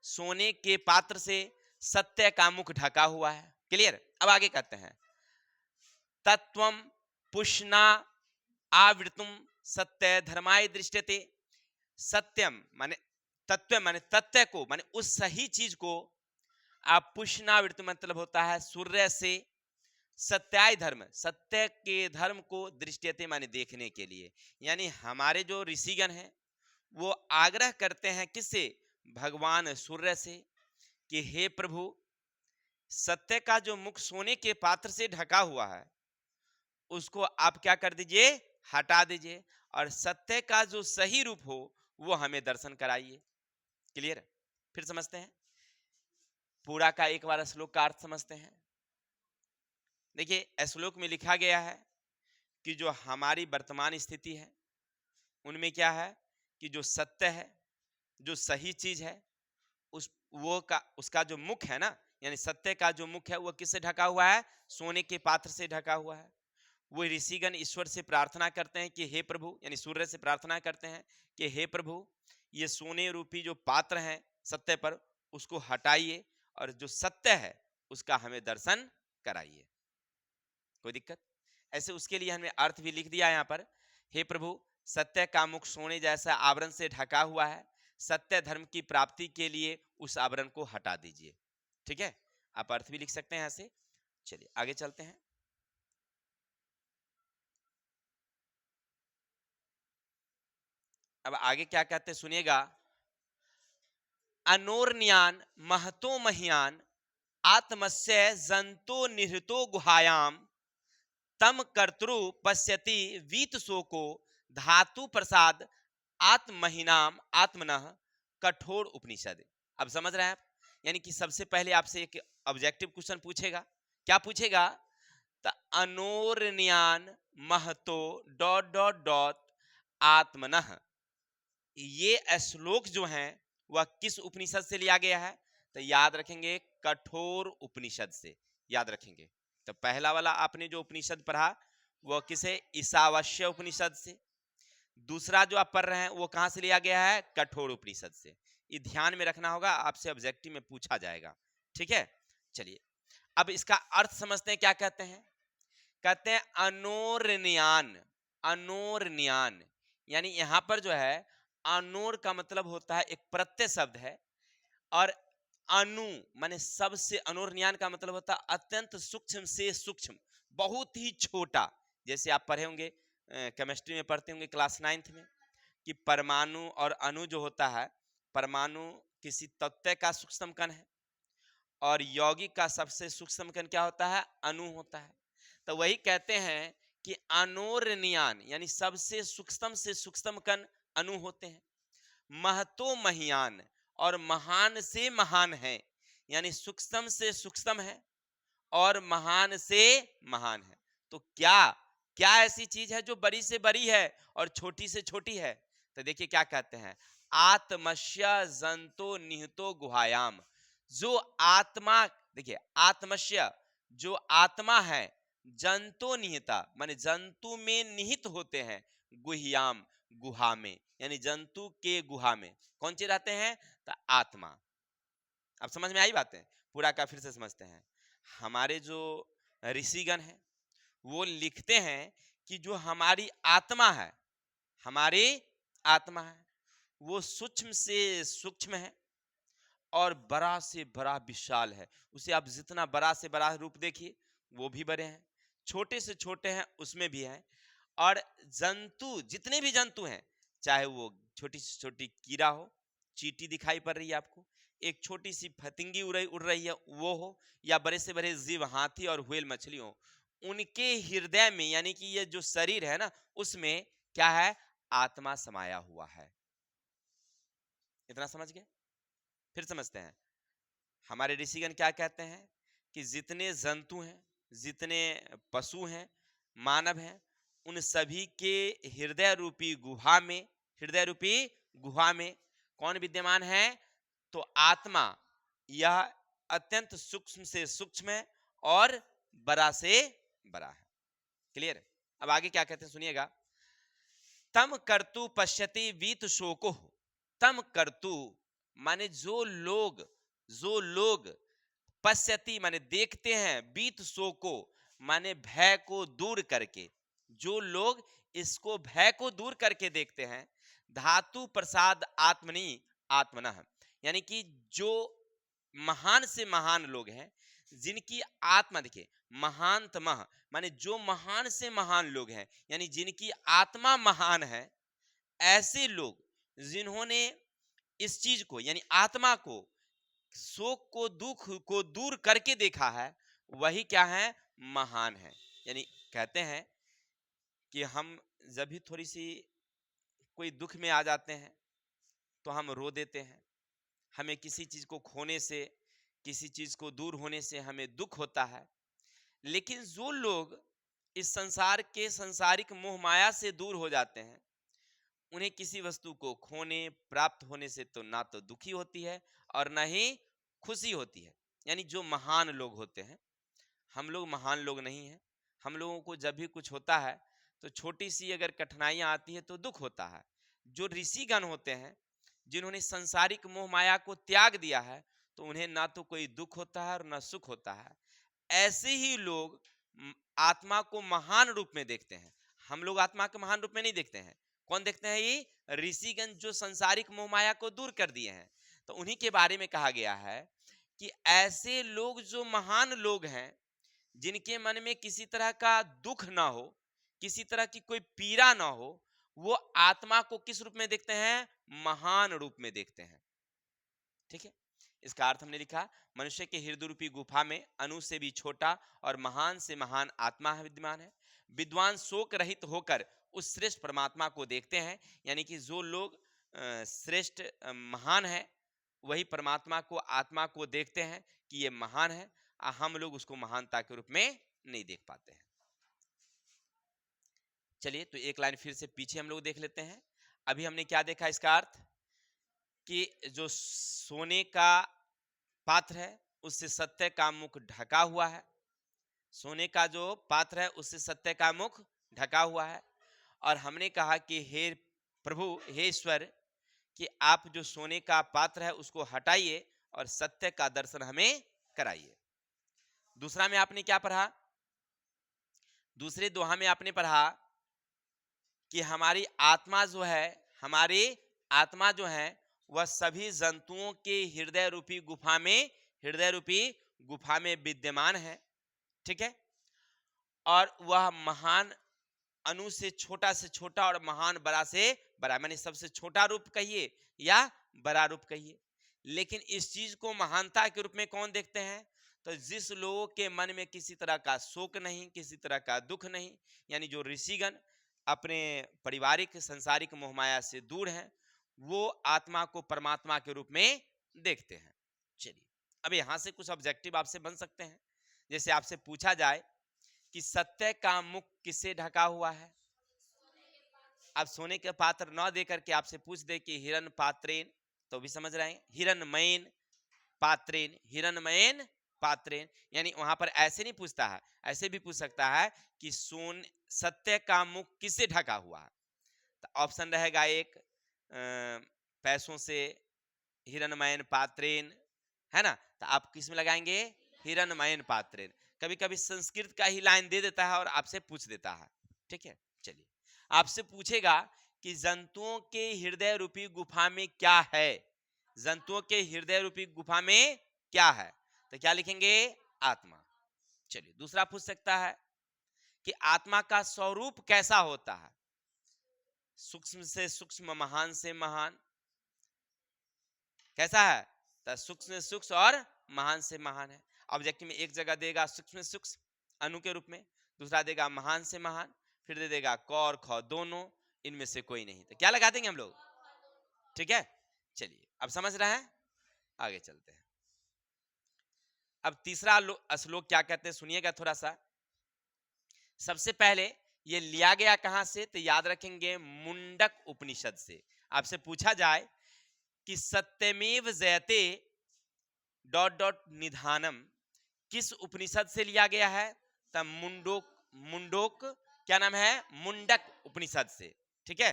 सोने के पात्र से सत्य का मुख ढका हुआ है। क्लियर। अब आगे कहते हैं तत्वम पुष्णा आवृतुम सत्य धर्माय दृष्टते। सत्यम माने तत्व माने तत्व को माने उस सही चीज को आप पुष्णावृत मतलब होता है सूर्य से, सत्याय धर्म सत्य के धर्म को दृष्टियते माने देखने के लिए। यानी हमारे जो ऋषिगण हैं वो आग्रह करते हैं किससे? भगवान सूर्य से कि हे प्रभु सत्य का जो मुख सोने के पात्र से ढका हुआ है उसको आप क्या कर दीजिए? हटा दीजिए और सत्य का जो सही रूप हो वो हमें दर्शन कराइए। क्लियर। फिर समझते हैं पूरा का एक बार श्लोक का अर्थ समझते हैं। देखिए श्लोक में लिखा गया है कि जो हमारी वर्तमान स्थिति है उनमें क्या है कि जो सत्य है, जो सही चीज है, उस वो का उसका जो मुख है ना, यानी सत्य का जो मुख है वो किससे ढका हुआ है? सोने के पात्र से ढका हुआ है। वो ऋषिगण ईश्वर से प्रार्थना करते हैं कि हे प्रभु, यानी सूर्य से प्रार्थना करते हैं कि हे प्रभु ये सोने रूपी जो पात्र है सत्य पर उसको हटाइए और जो सत्य है उसका हमें दर्शन कराइए। कोई दिक्कत? ऐसे उसके लिए हमने अर्थ भी लिख दिया यहाँ पर, हे प्रभु सत्य का मुख सोने जैसा आवरण से ढका हुआ है, सत्य धर्म की प्राप्ति के लिए उस आवरण को हटा दीजिए। ठीक है, आप अर्थ भी लिख सकते हैं ऐसे। चलिए आगे चलते हैं। अब आगे क्या कहते हैं सुनिएगा। अनोर्न्यान महतो महियान आत्मस्य जंतो निहृतो गुहायाम तम कर्तृ पश्यति वीत शोको धातु प्रसाद आत्महीनाम आत्मनः कठोर उपनिषद। अब समझ रहे हैं आप? यानी कि सबसे पहले आपसे एक ऑब्जेक्टिव क्वेश्चन पूछेगा। क्या पूछेगा? तो अनोर्न्यान महतो डॉट डॉट डॉट आत्मनः, ये श्लोक जो है वह किस उपनिषद से लिया गया है? तो याद रखेंगे कठोर उपनिषद से। याद रखेंगे तो पहला वाला आपने जो उपनिषद पढ़ा वह किसे? ईशावास्य उपनिषद से। दूसरा जो आप पढ़ रहे हैं वो कहां से लिया गया है? कठोर उपनिषद से। ये ध्यान में रखना होगा, आपसे ऑब्जेक्टिव में पूछा जाएगा। ठीक है, चलिए अब इसका अर्थ समझते हैं। क्या कहते हैं? कहते हैं अनोर्न्यान। अनोर्न्यान यानी यहां पर जो है अनोर का मतलब होता है एक प्रत्यय शब्द है और अनु माने सबसे, अनोर्न्यान का मतलब होता है अत्यंत सूक्ष्म से सूक्ष्म, बहुत ही छोटा। जैसे आप पढ़े होंगे केमिस्ट्री में पढ़ते होंगे क्लास 9th में कि परमाणु और अणु जो होता है, परमाणु किसी तत्व का सूक्ष्म कण है और यौगिक का सबसे सूक्ष्म कण क्या होता है? अणु होता है। तो वही कहते हैं कि अनोर्न्यान यानी सबसे सूक्ष्म से सूक्ष्म कण अणु होते हैं। महतो महियान और महान से महान है, यानी सूक्ष्म से सूक्ष्म है और महान से महान है। तो क्या क्या ऐसी चीज है जो बड़ी से बड़ी है और छोटी से छोटी है? तो देखिए क्या कहते हैं, आत्मस्य जंतो निहितो गुहायाम। जो आत्मा, देखिए आत्मस्य जो आत्मा है, जंतो निहिता माने जंतु में निहित होते हैं, गुह्याम गुहा में, यानी जंतु के गुहा में कौन सी रहते हैं? तो आत्मा। अब समझ में आई बातें? पूरा का फिर से समझते हैं। हमारे जो ऋषिगण हैं वो लिखते हैं कि जो हमारी आत्मा है, हमारी आत्मा है वो सूक्ष्म से सूक्ष्म है और बड़ा से बड़ा विशाल है। उसे आप जितना बड़ा से बड़ा रूप देखिए वो भी बड़े हैं, छोटे से छोटे हैं उसमें भी हैं। और जंतु जितने भी जंतु हैं, चाहे वो छोटी से छोटी कीड़ा हो, चींटी दिखाई पड़ रही है आपको, एक छोटी सी फतिंगी उड़ रही है वो हो, या बड़े से बड़े जीव हाथी और व्हेल मछली हो, उनके हृदय में यानी कि ये जो शरीर है ना उसमें क्या है? आत्मा समाया हुआ है। इतना समझ गए? फिर समझते हैं। हमारे ऋषिगण क्या कहते हैं कि जितने जंतु हैं, जितने पशु हैं, मानव हैं, उन सभी के हृदय रूपी गुहा में, हृदय रूपी गुहा में कौन विद्यमान है? तो आत्मा। यह अत्यंत सूक्ष्म से सूक्ष्म है और बड़ा से बड़ा है। क्लियर? अब आगे क्या कहते हैं सुनिएगा। तम कर्तु पश्यति वीत शोको। तम कर्तु माने जो लोग पश्यति माने देखते हैं, बीत सो को माने भय को दूर करके, जो लोग इसको भय को दूर करके देखते हैं, धातु प्रसाद आत्मनि आत्मनः, यानी कि जो महान से महान लोग हैं, जिनकी आत्मा देखिए, महानतमः माने जो महान से महान लोग हैं, यानी जिनकी आत्मा महान है, ऐसे लोग जिन्होंने इस चीज को यानी आत्मा को, शोक को, दुख को दूर करके देखा है, वही क्या है, महान है। यानी कहते हैं कि हम जब भी थोड़ी सी कोई दुख में आ जाते हैं तो हम रो देते हैं, हमें किसी चीज को खोने से, किसी चीज को दूर होने से हमें दुख होता है। लेकिन जो लोग इस संसार के सांसारिक मोह माया से दूर हो जाते हैं, उन्हें किसी वस्तु को खोने, प्राप्त होने से तो ना तो दुखी होती है और ना ही खुशी होती है। यानी जो महान लोग होते हैं, हम लोग महान लोग नहीं हैं। हम लोगों को जब भी कुछ होता है तो छोटी सी अगर कठिनाइयां आती है तो दुख होता है। जो ऋषिगण होते हैं, जिन्होंने संसारिक मोह माया को त्याग दिया है, तो उन्हें ना तो कोई दुख होता है और ना सुख होता है। ऐसे ही लोग आत्मा को महान रूप में देखते हैं। हम लोग आत्मा को महान रूप में नहीं देखते हैं। कौन देखते हैं? ये ऋषिगण जो संसारिक मोह माया को दूर कर दिए हैं। तो उन्हीं के बारे में कहा गया है कि ऐसे लोग जो महान लोग हैं, जिनके मन में किसी तरह का दुख ना हो, किसी तरह की कोई पीड़ा ना हो, वो आत्मा को किस रूप में देखते हैं? महान रूप में देखते हैं। ठीक है, इसका अर्थ हमने लिखा, मनुष्य के हृदय रूपी गुफा में अणु से भी छोटा और महान से महान आत्मा विद्यमान है। विद्वान शोक रहित होकर उस श्रेष्ठ परमात्मा को देखते हैं। यानी कि जो लोग श्रेष्ठ महान है, वही परमात्मा को, आत्मा को देखते हैं कि ये महान है। हम लोग उसको महानता के रूप में नहीं देख पाते हैं। चलिए, तो एक लाइन फिर से पीछे हम लोग देख लेते हैं। अभी हमने क्या देखा? इसका अर्थ कि जो सोने का पात्र है, उससे सत्य का मुख ढका हुआ है। सोने का जो पात्र है, उससे सत्य का मुख ढका हुआ है। और हमने कहा कि हे प्रभु, हे ईश्वर, कि आप जो सोने का पात्र है उसको हटाइए और सत्य का दर्शन हमें कराइए। दूसरा में आपने क्या पढ़ा? दूसरे दोहा में आपने पढ़ा कि हमारी आत्मा जो है, हमारी आत्मा जो है, वह सभी जंतुओं के हृदय रूपी गुफा में विद्यमान है। ठीक है, और वह महान अणु से छोटा और महान बड़ा से बड़ा, माने सबसे छोटा रूप कहिए या बड़ा रूप कहिए। लेकिन इस चीज को महानता के रूप में कौन देखते हैं? तो जिस लोगों के मन में किसी तरह का शोक नहीं, किसी तरह का दुख नहीं, यानी जो ऋषिगण अपने पारिवारिक संसारिक मोहमाया से दूर हैं, वो आत्मा को परमात्मा के रूप में देखते हैं। चलिए, अब यहां से कुछ ऑब्जेक्टिव आपसे बन सकते हैं। जैसे आपसे पूछा जाए कि सत्य का मुख किससे ढका हुआ है? अब सोने के पात्र न दे करके आपसे पूछ दे कि हिरण पात्रेन, तो भी समझ रहे हैं, हिरणमयेन पात्रेन, हिरणमयेन पात्रेन। यानी वहां पर ऐसे नहीं पूछता है, ऐसे भी पूछ सकता है कि सत्य का मुख किससे ढका हुआ है। तो ऑप्शन रहेगा एक, पैसों से, हिरणमयन पात्रेन, है ना? तो आप किस में लगाएंगे? हिरणमयन पात्रेन। कभी कभी संस्कृत का ही लाइन दे देता है और आपसे पूछ देता है। ठीक है, चलिए, आपसे पूछेगा कि जंतुओं के हृदय रूपी गुफा में क्या है? जंतुओं के हृदय रूपी गुफा में क्या है? तो क्या लिखेंगे? आत्मा। चलिए, दूसरा पूछ सकता है कि आत्मा का स्वरूप कैसा होता है? सूक्ष्म से सूक्ष्म, महान से महान, कैसा है? तो सूक्ष्म से सूक्ष्म और महान से महान है। ऑब्जेक्टिव में एक जगह देगा सूक्ष्म से सूक्ष्म अणु के रूप में, दूसरा देगा महान से महान, फिर दे देगा क और ख दोनों, इनमें से कोई नहीं। तो क्या लगा देंगे हम लोग? ठीक है, चलिए, अब समझ रहे हैं, आगे चलते हैं। अब तीसरा श्लोक क्या कहते हैं, सुनिएगा थोड़ा सा। सबसे पहले ये लिया गया कहां से? तो याद रखेंगे, मुंडक उपनिषद से। आपसे पूछा जाए कि सत्यमेव जयते निधानम किस उपनिषद से लिया गया है? तब मुंडोक, क्या नाम है? मुंडक उपनिषद से। ठीक है,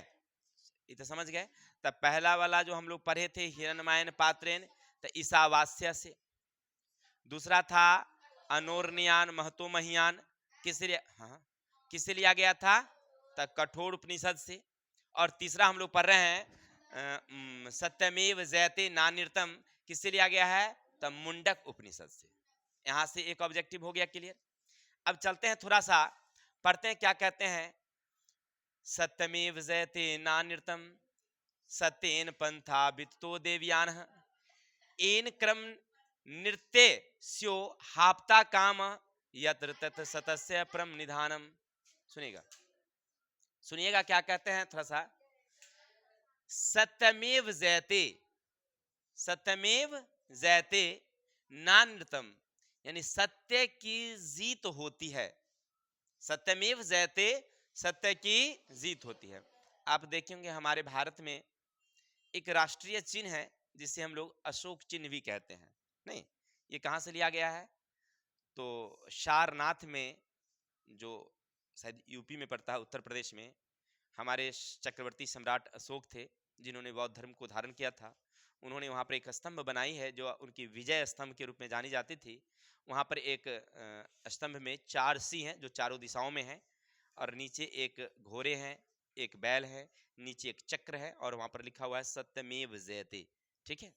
ये तो समझ गए। तब पहला वाला जो हम लोग पढ़े थे हिरण्मयन पात्रेन, तो ईशावास्य से। दूसरा था अनोरनियान महतो महियान, किस लिए, हाँ किससे लिया गया था, तब कठोर उपनिषद से। और तीसरा हम लोग पढ़ रहे हैं सत्यमेव जयते नान्यतम, किससे लिया गया है, तब मुंडक उपनिषद से। यहां से एक ऑब्जेक्टिव हो गया क्लियर। अब चलते हैं थोड़ा सा पढ़ते हैं क्या कहते हैं। सत्यमेव जयते नान्यतम सत्येन पंथा वित्तो देवयान एन क्रम नृत्य स्यो हाप्ता काम यत्र तत् सतस्य परम निधानम। सुनिएगा, सुनिएगा क्या कहते हैं थोड़ा सा। सत्यमेव जयते, सत्यमेव जयते नानृतम, यानी सत्य की जीत होती है। सत्यमेव जयते, सत्य की जीत होती है। आप देखेंगे हमारे भारत में एक राष्ट्रीय चिन्ह है जिसे हम लोग अशोक चिन्ह भी कहते हैं। नहीं, ये कहां से लिया गया है, तो सारनाथ में, जो शायद यूपी में पड़ता है, उत्तर प्रदेश में, हमारे चक्रवर्ती सम्राट अशोक थे जिन्होंने बौद्ध धर्म को धारण किया था। उन्होंने वहाँ पर एक स्तंभ बनाई है जो उनकी विजय स्तंभ के रूप में जानी जाती थी। वहाँ पर एक स्तंभ में 4 सिंह हैं जो चारों दिशाओं में हैं, और नीचे एक घोड़े हैं, एक बैल है, नीचे एक चक्र है, और वहाँ पर लिखा हुआ है सत्यमेव जयते। ठीक है,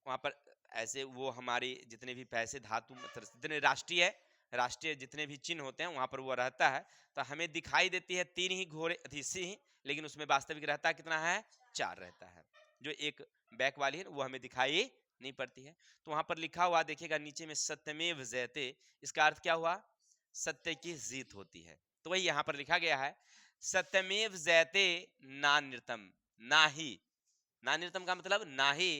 वहाँ पर ऐसे वो हमारी जितने भी पैसे धातु मतलब जितने राष्ट्रीय जितने भी चिन्ह होते हैं वहाँ पर वो रहता है। तो हमें दिखाई देती है 3 ही घोड़े थी सिंह, लेकिन उसमें वास्तविक रहता है कितना है, 4 रहता है। जो एक बैक वाली है वो हमें दिखाई नहीं पड़ती है। तो वहाँ पर लिखा हुआ देखिएगा नीचे में सत्यमेव जयते, इसका अर्थ क्या हुआ, सत्य की जीत होती है। तो वही यहाँ पर लिखा गया है सत्यमेव जयते नान्यतम, ना ही, नान्यतम का मतलब ना ही,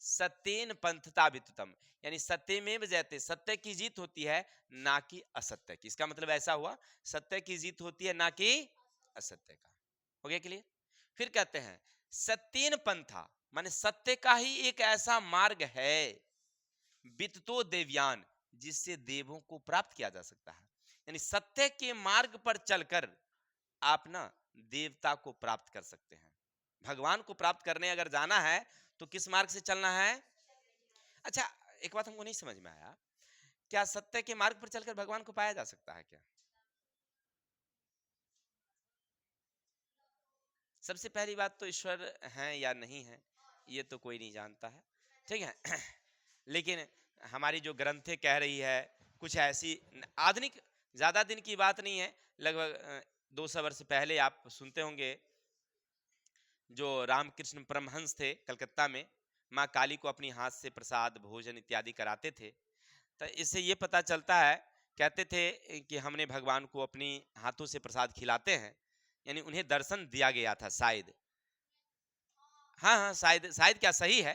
सत्येन पंथता विततम, यानी सत्य में जयते, सत्य की जीत होती है ना कि असत्य की। इसका मतलब ऐसा हुआ सत्य की जीत होती है ना कि असत्य का। हो गया क्लियर। फिर कहते हैं सत्येन पंथा, माने सत्य का ही एक ऐसा मार्ग है, विततो देवयान, जिससे देवों को प्राप्त किया जा सकता है। यानी सत्य के मार्ग पर चलकर आप ना देवता को प्राप्त कर सकते हैं। भगवान को प्राप्त करने अगर जाना है तो किस मार्ग से चलना है। अच्छा, एक बात हमको नहीं समझ में आया, क्या सत्य के मार्ग पर चलकर भगवान को पाया जा सकता है क्या? सबसे पहली बात तो ईश्वर है या नहीं है ये तो कोई नहीं जानता है, ठीक है। लेकिन हमारी जो ग्रंथें कह रही है कुछ ऐसी आधुनिक, ज्यादा दिन की बात नहीं है, लगभग 200 वर्ष पहले आप सुनते होंगे जो रामकृष्ण परमहंस थे कलकत्ता में, माँ काली को अपनी हाथ से प्रसाद भोजन इत्यादि कराते थे। तो इससे ये पता चलता है, कहते थे कि हमने भगवान को अपनी हाथों से प्रसाद खिलाते हैं, यानी उन्हें दर्शन दिया गया था शायद। हाँ हाँ, शायद शायद क्या, सही है,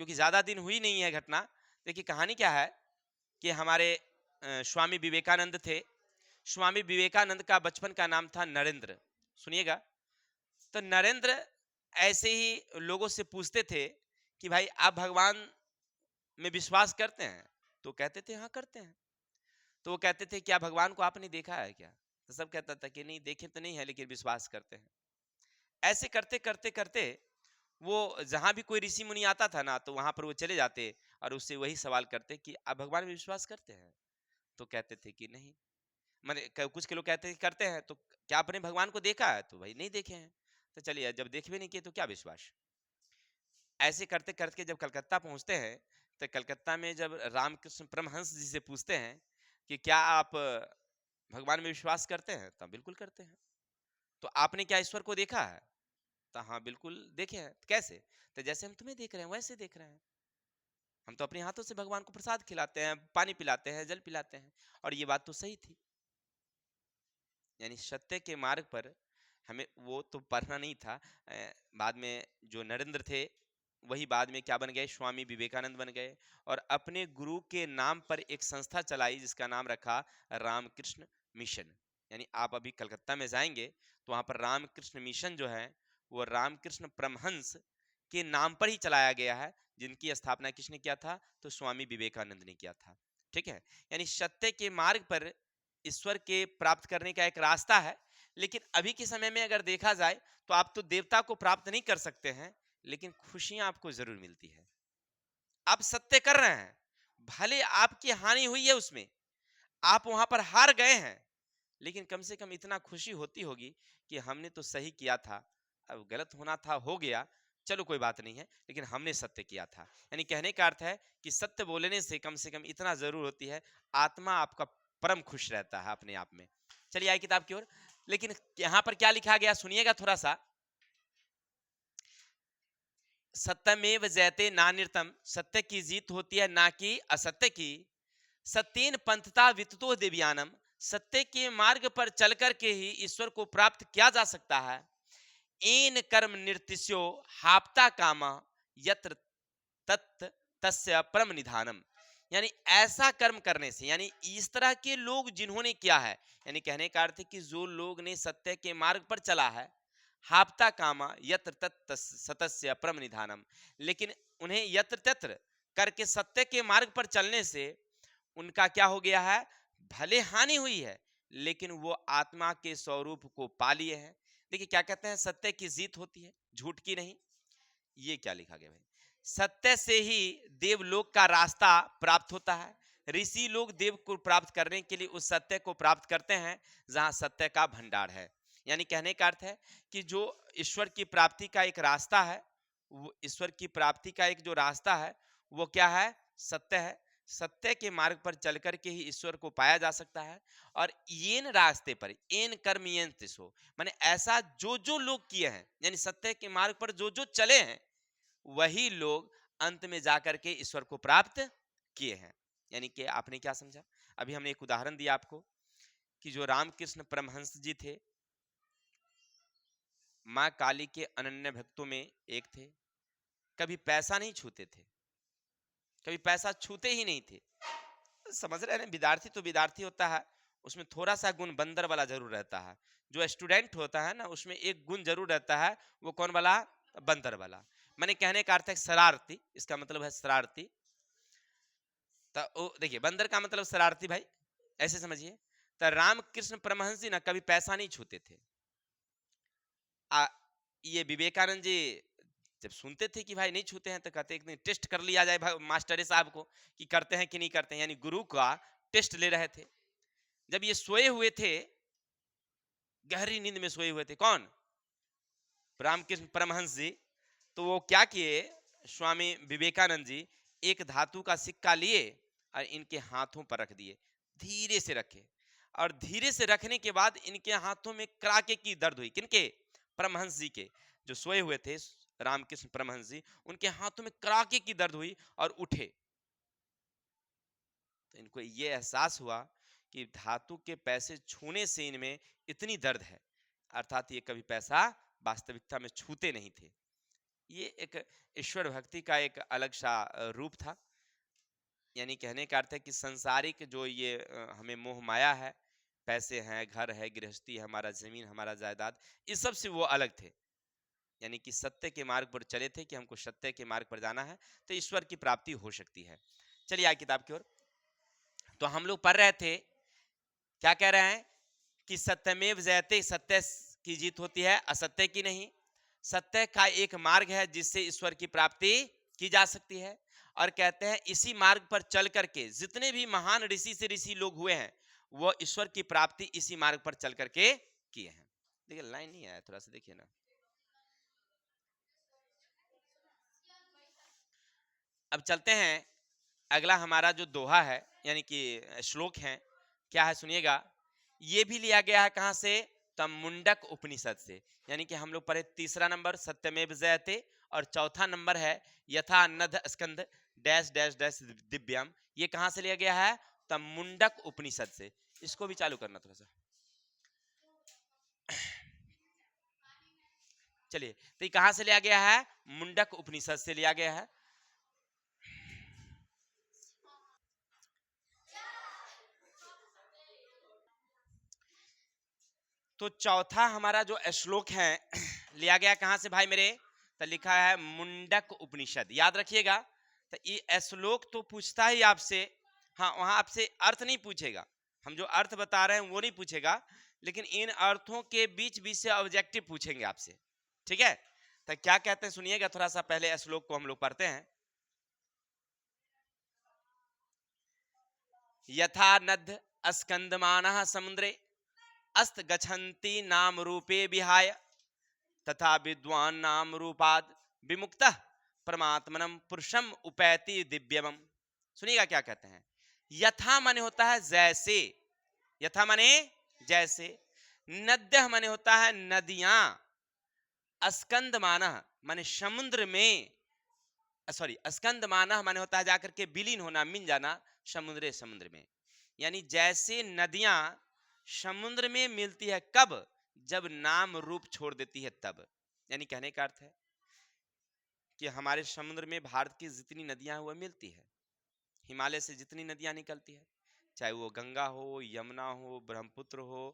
क्योंकि ज्यादा दिन हुई नहीं है घटना। देखिए कहानी क्या है कि हमारे स्वामी विवेकानंद थे। स्वामी विवेकानंद का बचपन का नाम था नरेंद्र। सुनिएगा, तो नरेंद्र ऐसे ही लोगों से पूछते थे कि भाई आप भगवान में विश्वास करते हैं, तो कहते थे हाँ करते हैं। तो वो कहते थे क्या भगवान को आपने देखा है क्या, तो सब कहता था कि नहीं देखे तो नहीं है लेकिन विश्वास करते हैं। ऐसे करते करते करते वो जहां भी कोई ऋषि मुनि आता था ना, तो वहां पर वो चले जाते और उससे वही सवाल करते कि आप भगवान में विश्वास करते हैं, तो कहते थे कि नहीं। मैंने कुछ के लोग कहते हैं करते हैं, तो क्या आपने भगवान को देखा है, तो भाई नहीं देखे हैं। तो चलिए जब देखे भी नहीं किए तो क्या विश्वास। ऐसे करते करते जब कलकत्ता पहुंचते हैं, तो कलकत्ता में जब रामकृष्ण परमहंस जी से पूछते हैं कि क्या आप भगवान में विश्वास करते हैं, तो बिल्कुल करते हैं। तो आपने क्या ईश्वर को देखा है, तो हाँ बिल्कुल देखे हैं। तो कैसे, तो जैसे हम तुम्हें देख रहे हैं वैसे देख रहे हैं। हम तो अपने हाथों से भगवान को प्रसाद खिलाते हैं, पानी पिलाते हैं, जल पिलाते हैं। और ये बात तो सही थी, यानी सत्य के मार्ग पर हमें वो तो पढ़ना नहीं था। बाद में जो नरेंद्र थे वही बाद में क्या बन गए, स्वामी विवेकानंद बन गए, और अपने गुरु के नाम पर एक संस्था चलाई जिसका नाम रखा रामकृष्ण मिशन। यानी आप अभी कलकत्ता में जाएंगे तो वहां पर रामकृष्ण मिशन जो है वो रामकृष्ण परमहंस के नाम पर ही चलाया गया है, जिनकी स्थापना किसने किया था, तो स्वामी विवेकानंद ने किया था। ठीक है, यानी सत्य के मार्ग पर ईश्वर के प्राप्त करने का एक रास्ता है, लेकिन अभी के समय में अगर देखा जाए तो आप तो देवता को प्राप्त नहीं कर सकते हैं, लेकिन खुशियां आपको जरूर मिलती है। आप सत्य कर रहे हैं, भले आपकी हानि हुई है उसमें, आप वहां पर हार गए हैं, लेकिन कम से कम इतना खुशी होती होगी कि हमने तो सही किया था, अब गलत होना था हो गया, चलो कोई बात नहीं है, लेकिन हमने सत्य किया था। यानी कहने का अर्थ है कि सत्य बोलने से कम इतना जरूर होती है, आत्मा आपका परम खुश रहता है अपने आप में। चलिए आइए किताब की ओर। लेकिन यहां पर क्या लिखा गया सुनिएगा थोड़ा सा। सत्यमेव जयते नान्यतम, सत्य की जीत होती है ना कि असत्य की। सत्येन पंथता विततो दिव्यानम, सत्य के मार्ग पर चलकर के ही ईश्वर को प्राप्त किया जा सकता है। एन कर्म निर्तिस्यो हाप्ता कामा, यत्र तत् तस्य परम निधानम। यानी ऐसा कर्म करने से, यानी इस तरह के लोग जिन्होंने किया है, यानी कहने का अर्थ है कि जो लोग ने सत्य के मार्ग पर चला है, हाप्ता कामा यत्र तत् सतस्य परम निधानम, लेकिन उन्हें यत्र तत्र करके सत्य के मार्ग पर चलने से उनका क्या हो गया है, भले हानि हुई है, लेकिन वो आत्मा के स्वरूप को पा लिए हैं। देखिए क्या कहते हैं, सत्य की जीत होती है, झूठ की नहीं। ये क्या लिखा गया भाई, सत्य से ही देवलोक का रास्ता प्राप्त होता है। ऋषि लोग देव को प्राप्त करने के लिए उस सत्य को प्राप्त करते हैं जहां सत्य का भंडार है। यानी कहने का अर्थ है कि जो ईश्वर की प्राप्ति का एक रास्ता है, वो ईश्वर की प्राप्ति का एक जो रास्ता है वो क्या है, सत्य है। सत्य के मार्ग पर चल करके ही ईश्वर को पाया जा सकता है। और येन रास्ते पर एन कर्म येन तिसो, माने ऐसा जो जो लोग किए हैं, यानी सत्य के मार्ग पर जो जो चले हैं, वही लोग अंत में जाकर के ईश्वर को प्राप्त किए हैं। यानी कि आपने क्या समझा, अभी हमने एक उदाहरण दिया आपको कि जो रामकृष्ण परमहंस जी थे, माँ काली के अनन्य भक्तों में एक थे। कभी पैसा नहीं छूते थे, कभी पैसा छूते ही नहीं थे। समझ रहे हैं, विद्यार्थी तो विद्यार्थी होता है, उसमें थोड़ा सा गुण बंदर वाला जरूर रहता है। जो स्टूडेंट होता है ना, उसमें एक गुण जरूर रहता है, वो कौन वाला, बंदर वाला। मैंने कहने का अर्थ है शरारती, इसका मतलब है शरारती। तो देखिए बंदर का मतलब शरारती भाई, ऐसे समझिए। तो रामकृष्ण परमहंस जी ना कभी पैसा नहीं छूते थे। ये विवेकानंद जी जब सुनते थे कि भाई नहीं छूते हैं, तो कहते एक दिन टेस्ट कर लिया जाए भाई मास्टर साहब को कि करते हैं कि नहीं करते हैं, यानी गुरु का टेस्ट ले रहे थे। जब ये सोए हुए थे, गहरी नींद में सोए हुए थे, कौन, रामकृष्ण परमहंस जी, तो वो क्या किए, स्वामी विवेकानंद जी एक धातु का सिक्का लिए और इनके हाथों पर रख दिए, धीरे से रखे। और धीरे से रखने के बाद इनके हाथों में कड़ाके की दर्द हुई, किनके, परमहंस जी के, जो सोए हुए थे रामकृष्ण परमहंस जी, उनके हाथों में कड़ाके की दर्द हुई और उठे। तो इनको ये एहसास हुआ कि धातु के पैसे छूने से इनमें इतनी दर्द है, अर्थात ये कभी पैसा वास्तविकता में छूते नहीं थे। ये एक ईश्वर भक्ति का एक अलग सा रूप था। यानी कहने का अर्थ है कि संसारिक जो ये हमें मोह माया है, पैसे हैं, घर है, गृहस्थी है, हमारा जमीन, हमारा जायदाद, इस सब से वो अलग थे। यानी कि सत्य के मार्ग पर चले थे कि हमको सत्य के मार्ग पर जाना है तो ईश्वर की प्राप्ति हो सकती है। चलिए आगे किताब की ओर। तो हम लोग पढ़ रहे थे, क्या कह रहे हैं कि सत्यमेव जयते, सत्य की जीत होती है, असत्य की नहीं। सत्य का एक मार्ग है जिससे ईश्वर की प्राप्ति की जा सकती है। और कहते हैं इसी मार्ग पर चल करके जितने भी महान ऋषि से ऋषि लोग हुए हैं, वो ईश्वर की प्राप्ति इसी मार्ग पर चल करके किए हैं। देखिए लाइन नहीं आया, थोड़ा सा देखिए ना। अब चलते हैं, अगला हमारा जो दोहा है, यानी कि श्लोक है, क्या है सुनिएगा। ये भी लिया गया है कहां से, तब मुंडक उपनिषद से। यानी कि हम लोग पढ़े तीसरा नंबर सत्यमेव जयते, और चौथा नंबर है यथा नध स्कंद डैश डैश डैश दिव्यम। ये कहां से लिया गया है, तब मुंडक उपनिषद से। इसको भी चालू करना थोड़ा सा। चलिए, तो ये कहां से लिया गया है, मुंडक उपनिषद से लिया गया है। तो चौथा हमारा जो श्लोक है लिया गया कहां से भाई मेरे, तो लिखा है मुंडक उपनिषद, याद रखिएगा। तो ये श्लोक तो पूछता ही आपसे, हाँ वहां आपसे अर्थ नहीं पूछेगा, हम जो अर्थ बता रहे हैं वो नहीं पूछेगा, लेकिन इन अर्थों के बीच बीच से ऑब्जेक्टिव पूछेंगे आपसे, ठीक है। तो क्या कहते हैं सुनिएगा, थोड़ा सा पहले श्लोक को हम लोग पढ़ते हैं। यथा नद्य अस्कंदमानः समुद्रे अस्त गच्छन्ति नाम रूपे विहाय तथा विद्वान नाम रूपाद विमुक्तः परमात्मनम पुरुषम उपैति दिव्यमम। सुनिएगा क्या कहते हैं। यथा माने होता है जैसे, यथा माने जैसे, नद्य माने होता है नदियां, अस्कंद मानह माने समुद्र में, सॉरी अस्कंद मानह माने होता है जाकर के विलीन होना, मिल जाना समुद्र में। यानी जैसे नदियां समुद्र में मिलती है, कब? जब नाम रूप छोड़ देती है तब। यानी कहने का अर्थ है कि हमारे समुद्र में भारत की जितनी नदियां हैं वह मिलती है, हिमालय से जितनी नदियां निकलती है, चाहे वो गंगा हो, यमुना हो, ब्रह्मपुत्र हो,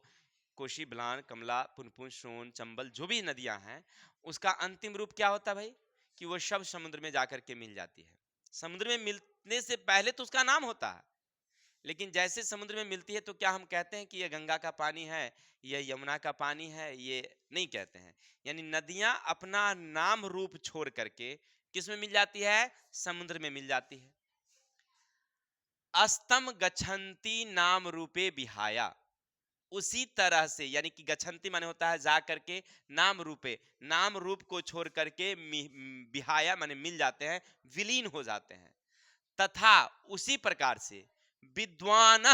कोशी, बलान, कमला, पुनपुन, सोन, चंबल, जो भी नदियां हैं, उसका अंतिम रूप क्या होता है भाई? कि वो सब समुद्र में जाकर के मिल जाती है। समुद्र में मिलने से पहले तो उसका नाम होता है, लेकिन जैसे समुद्र में मिलती है तो क्या हम कहते हैं कि ये गंगा का पानी है, ये यमुना का पानी है? ये नहीं कहते हैं। यानी नदियां अपना नाम रूप छोड़ करके किस में मिल जाती है? समुद्र में मिल जाती है। अस्तम गच्छन्ति नाम रूपे विहाया, उसी तरह से, यानी कि गच्छन्ति माने होता है जा करके, नाम रूपे नाम रूप को छोड़ करके विहाया माने मिल जाते हैं, विलीन हो जाते हैं। तथा उसी प्रकार से विद्वान,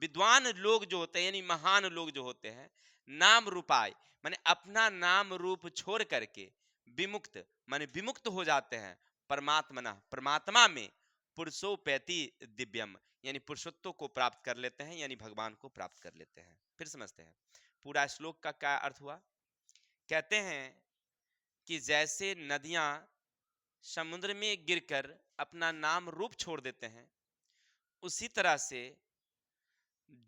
विद्वान लोग जो होते हैं यानी महान लोग जो होते हैं, नाम रूपाय माने अपना नाम रूप छोड़ करके, विमुक्त माने विमुक्त हो जाते हैं, परमात्मना परमात्मा में, पुरुषोपैति दिव्यम यानी पुरुषत्व को प्राप्त कर लेते हैं, यानी भगवान को प्राप्त कर लेते हैं। फिर समझते हैं पूरा श्लोक का क्या अर्थ हुआ। कहते हैं कि जैसे नदियां समुद्र में गिरकर अपना नाम रूप छोड़ देते हैं, उसी तरह से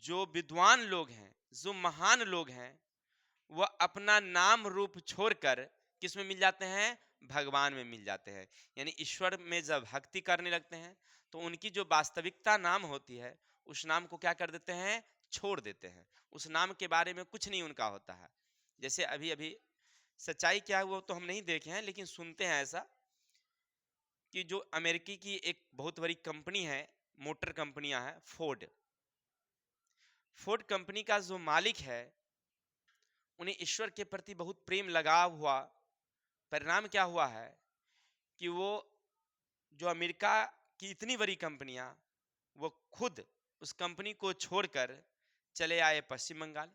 जो विद्वान लोग हैं, जो महान लोग हैं, वह अपना नाम रूप छोड़कर किस में मिल जाते हैं? भगवान में मिल जाते हैं। यानी ईश्वर में जब भक्ति करने लगते हैं तो उनकी जो वास्तविकता नाम होती है, उस नाम को क्या कर देते हैं? छोड़ देते हैं। उस नाम के बारे में कुछ नहीं उनका होता है। जैसे अभी अभी सच्चाई क्या है वो तो हम नहीं देखे हैं, लेकिन सुनते हैं ऐसा कि जो अमेरिकी की एक बहुत बड़ी कंपनी है, मोटर कंपनियां हैं, फोर्ड, फोर्ड कंपनी का जो मालिक है, उन्हें ईश्वर के प्रति बहुत प्रेम लगाव हुआ। परिणाम क्या हुआ है कि वो जो अमेरिका की इतनी बड़ी कंपनियां, वो खुद उस कंपनी को छोड़कर चले आए पश्चिम बंगाल।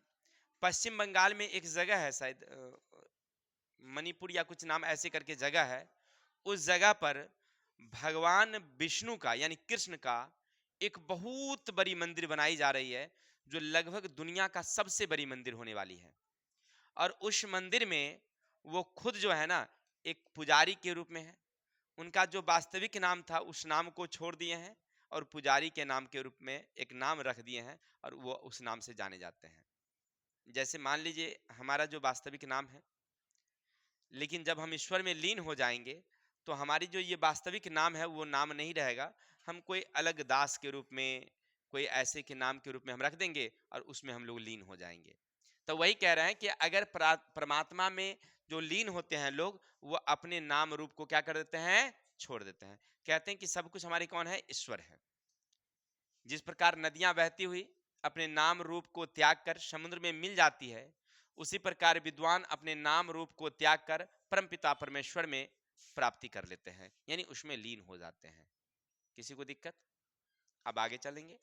पश्चिम बंगाल में एक जगह है, शायद मणिपुर या कुछ नाम ऐसे करके जगह है, उस जगह पर भगवान विष्णु का यानी कृष्ण का एक बहुत बड़ी मंदिर बनाई जा रही है, जो लगभग दुनिया का सबसे बड़ी मंदिर होने वाली है। और उस मंदिर में वो खुद जो है ना, एक पुजारी के रूप में है। उनका जो वास्तविक नाम था उस नाम को छोड़ दिए हैं और पुजारी के नाम के रूप में एक नाम रख दिए हैं, और वो उस नाम से जाने जाते हैं। जैसे मान लीजिए हमारा जो वास्तविक नाम है, लेकिन जब हम ईश्वर में लीन हो जाएंगे तो हमारी जो ये वास्तविक नाम है वो नाम नहीं रहेगा। हम कोई अलग दास के रूप में, कोई ऐसे के नाम के रूप में हम रख देंगे और उसमें हम लोग लीन हो जाएंगे। तो वही कह रहे हैं कि अगर परमात्मा में जो लीन होते हैं लोग, वो अपने नाम रूप को क्या कर देते हैं? छोड़ देते हैं। कहते हैं कि सब कुछ हमारे कौन है? ईश्वर है। जिस प्रकार नदियां बहती हुई अपने नाम रूप को त्याग कर समुद्र में मिल जाती है, उसी प्रकार विद्वान अपने नाम रूप को त्याग कर परमपिता परमेश्वर में प्राप्ति कर लेते हैं, यानी उसमें लीन हो जाते हैं। किसी को दिक्कत? अब आगे चलेंगे।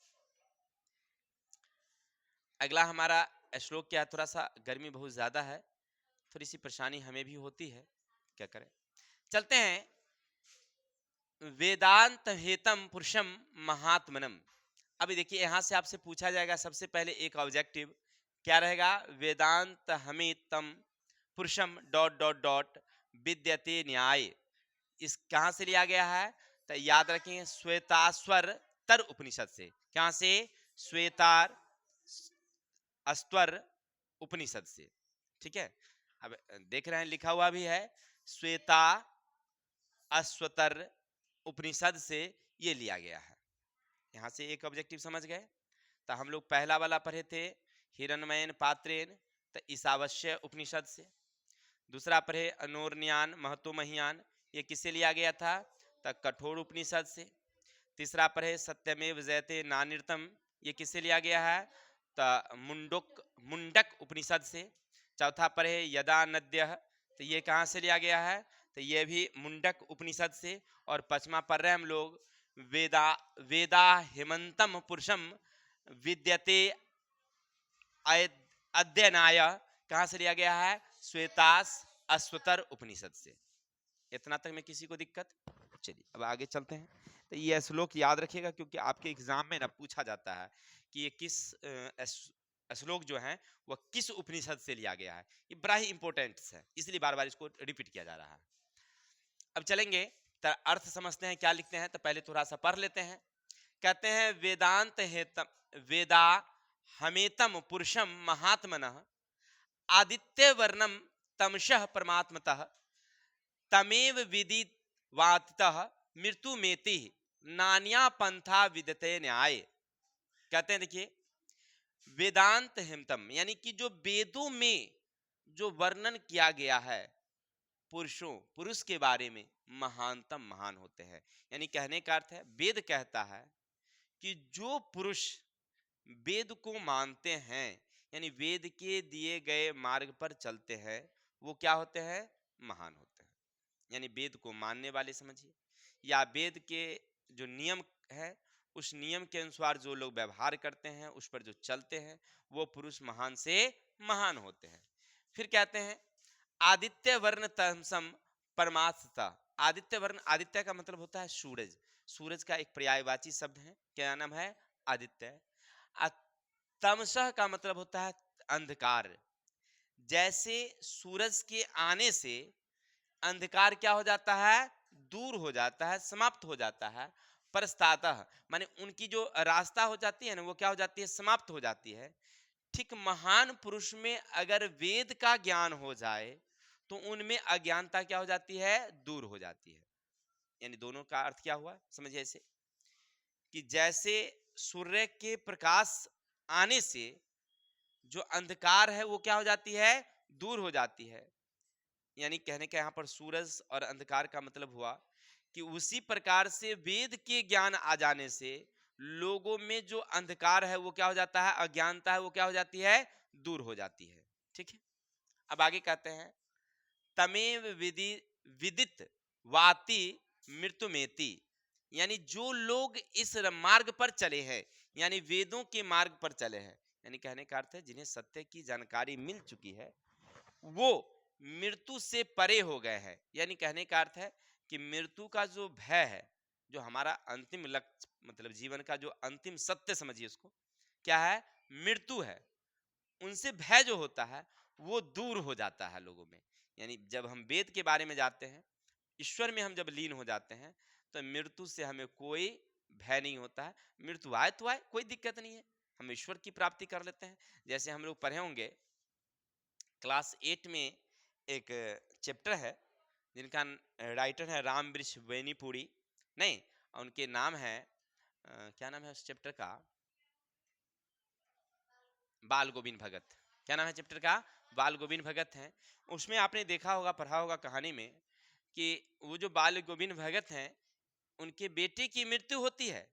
अगला हमारा श्लोक क्या है, थोड़ा सा गर्मी बहुत ज्यादा है, थोड़ी सी परेशानी हमें भी होती है, क्या करें। चलते हैं। वेदांत हेतम पुरुषम महात्मनम। अभी देखिए यहां से आपसे पूछा जाएगा सबसे पहले एक ऑब्जेक्टिव क्या रहेगा? वेदांत हमेतम पुरुषम डॉट डॉट डॉट विद्यते न्याय। इस कहां से लिया गया है? तो याद रखें श्वेतास्वर तर उपनिषद से। कहां से? श्वेतार अस्वर उपनिषद से, ठीक है। अब देख रहे हैं लिखा हुआ भी है श्वेता अश्वतर उपनिषद से ये लिया गया है। यहां से एक ऑब्जेक्टिव समझ गए। तो हम लोग पहला वाला पढ़े थे हिरण्मयन पात्रेन, तो ईशावास्य उपनिषद से। दूसरा पढ़े अनोरन्यान महतो महियान, ये किससे लिया गया था? तो कठोर उपनिषद से। तीसरा पढ़े सत्यमेव जयते नानिर्तम, ये किससे लिया गया है? तो मुंडक उपनिषद से। चौथा पढ़े यदा नद्यः, तो ये कहाँ से लिया गया है? तो ये भी मुंडक उपनिषद से। और पांचवा पढ़ रहे हैं हम लोग वेदा वेदा हेमंतम पुरुषम विद्यते अध्ययनाय, कहाँ से लिया गया है? श्वेतास अश्वतर उपनिषद से। इतना तक में किसी को दिक्कत? चलिए अब आगे चलते हैं। तो ये श्लोक याद रखिएगा क्योंकि आपके एग्जाम में ना पूछा जाता है कि ये किस श्लोक जो है वह किस उपनिषद से लिया गया है। ये बड़ा ही इंपॉर्टेंट है, इसलिए बार बार इसको रिपीट किया जा रहा है। अब चलेंगे तो अर्थ समझते हैं क्या लिखते हैं। तो पहले थोड़ा सा पढ़ लेते हैं। कहते हैं वेदांत हेतम वेदा हमेतम पुरुषम महात्मनः आदित्य वर्णम तमशः परमात्मतः तमेव विदिवातितः मृत्यु मेति नान्या पंथा विदते न्याय। कहते हैं देखिए वेदांत हिमतम, यानी कि जो वेदों में जो वर्णन किया गया है पुरुष के बारे में, महानतम महान होते हैं। यानी कहने का अर्थ है वेद कहता है कि जो पुरुष वेद को मानते हैं, यानी वेद के दिए गए मार्ग पर चलते हैं, वो क्या होते हैं? महान होते हैं। यानी वेद को मानने वाले समझिए, या वेद के जो नियम है उस नियम के अनुसार जो लोग व्यवहार करते हैं, उस पर जो चलते हैं, वो पुरुष महान से महान होते हैं। फिर कहते हैं आदित्य वर्ण तमसम परमात्मता। आदित्य वर्ण, आदित्य का मतलब होता है सूरज। सूरज का एक पर्यायवाची शब्द है, क्या नाम है? आदित्य। तमसह का मतलब होता है अंधकार। जैसे सूरज के आने से अंधकार क्या हो जाता है? दूर हो जाता है, समाप्त हो जाता है। परस्तातः माने उनकी जो रास्ता हो जाती है ना, वो क्या हो जाती है? समाप्त हो जाती है। ठीक महान पुरुष में अगर वेद का ज्ञान हो जाए तो उनमें अज्ञानता क्या हो जाती है? दूर हो जाती है। यानी दोनों का अर्थ क्या हुआ समझिए ऐसे कि जैसे सूर्य के प्रकाश आने से जो अंधकार है वो क्या हो जाती है? दूर हो जाती है। यानी कहने का यहाँ पर सूरज और अंधकार का मतलब हुआ कि उसी प्रकार से वेद के ज्ञान आ जाने से लोगों में जो अंधकार है वो क्या हो जाता है? अज्ञानता है वो क्या हो जाती है? दूर हो जाती है। ठीक है, अब आगे कहते हैं तमेव विदित वाति मृत्युमेति। यानी जो लोग इस मार्ग पर चले हैं, यानी वेदों के मार्ग पर चले हैं, यानी कहने का अर्थ है जिन्हें सत्य की जानकारी मिल चुकी है, वो मृत्यु से परे हो गए हैं। यानी कहने का अर्थ है कि मृत्यु का जो भय है, जो हमारा अंतिम लक्ष्य मतलब जीवन का जो अंतिम सत्य समझिए उसको क्या है? मृत्यु है। उनसे भय जो होता है वो दूर हो जाता है लोगों में। यानी जब हम वेद के बारे में जानते हैं, ईश्वर में हम जब लीन हो जाते हैं, तो मृत्यु से हमें कोई भय नहीं होता है। मृत्यु आए तो आए, कोई दिक्कत नहीं है, हम ईश्वर की प्राप्ति कर लेते हैं। जैसे हम लोग पढ़े होंगे क्लास 8 में एक चैप्टर है जिनका राइटर है राम वृक्ष वेनीपुरी, नहीं उनके नाम है क्या नाम है उस चैप्टर का? बाल गोविंद भगत। क्या नाम है चैप्टर का? बाल गोविंद भगत हैं। उसमें आपने देखा होगा, पढ़ा होगा कहानी में कि वो जो बाल गोविंद भगत हैं उनके बेटे की मृत्यु होती है,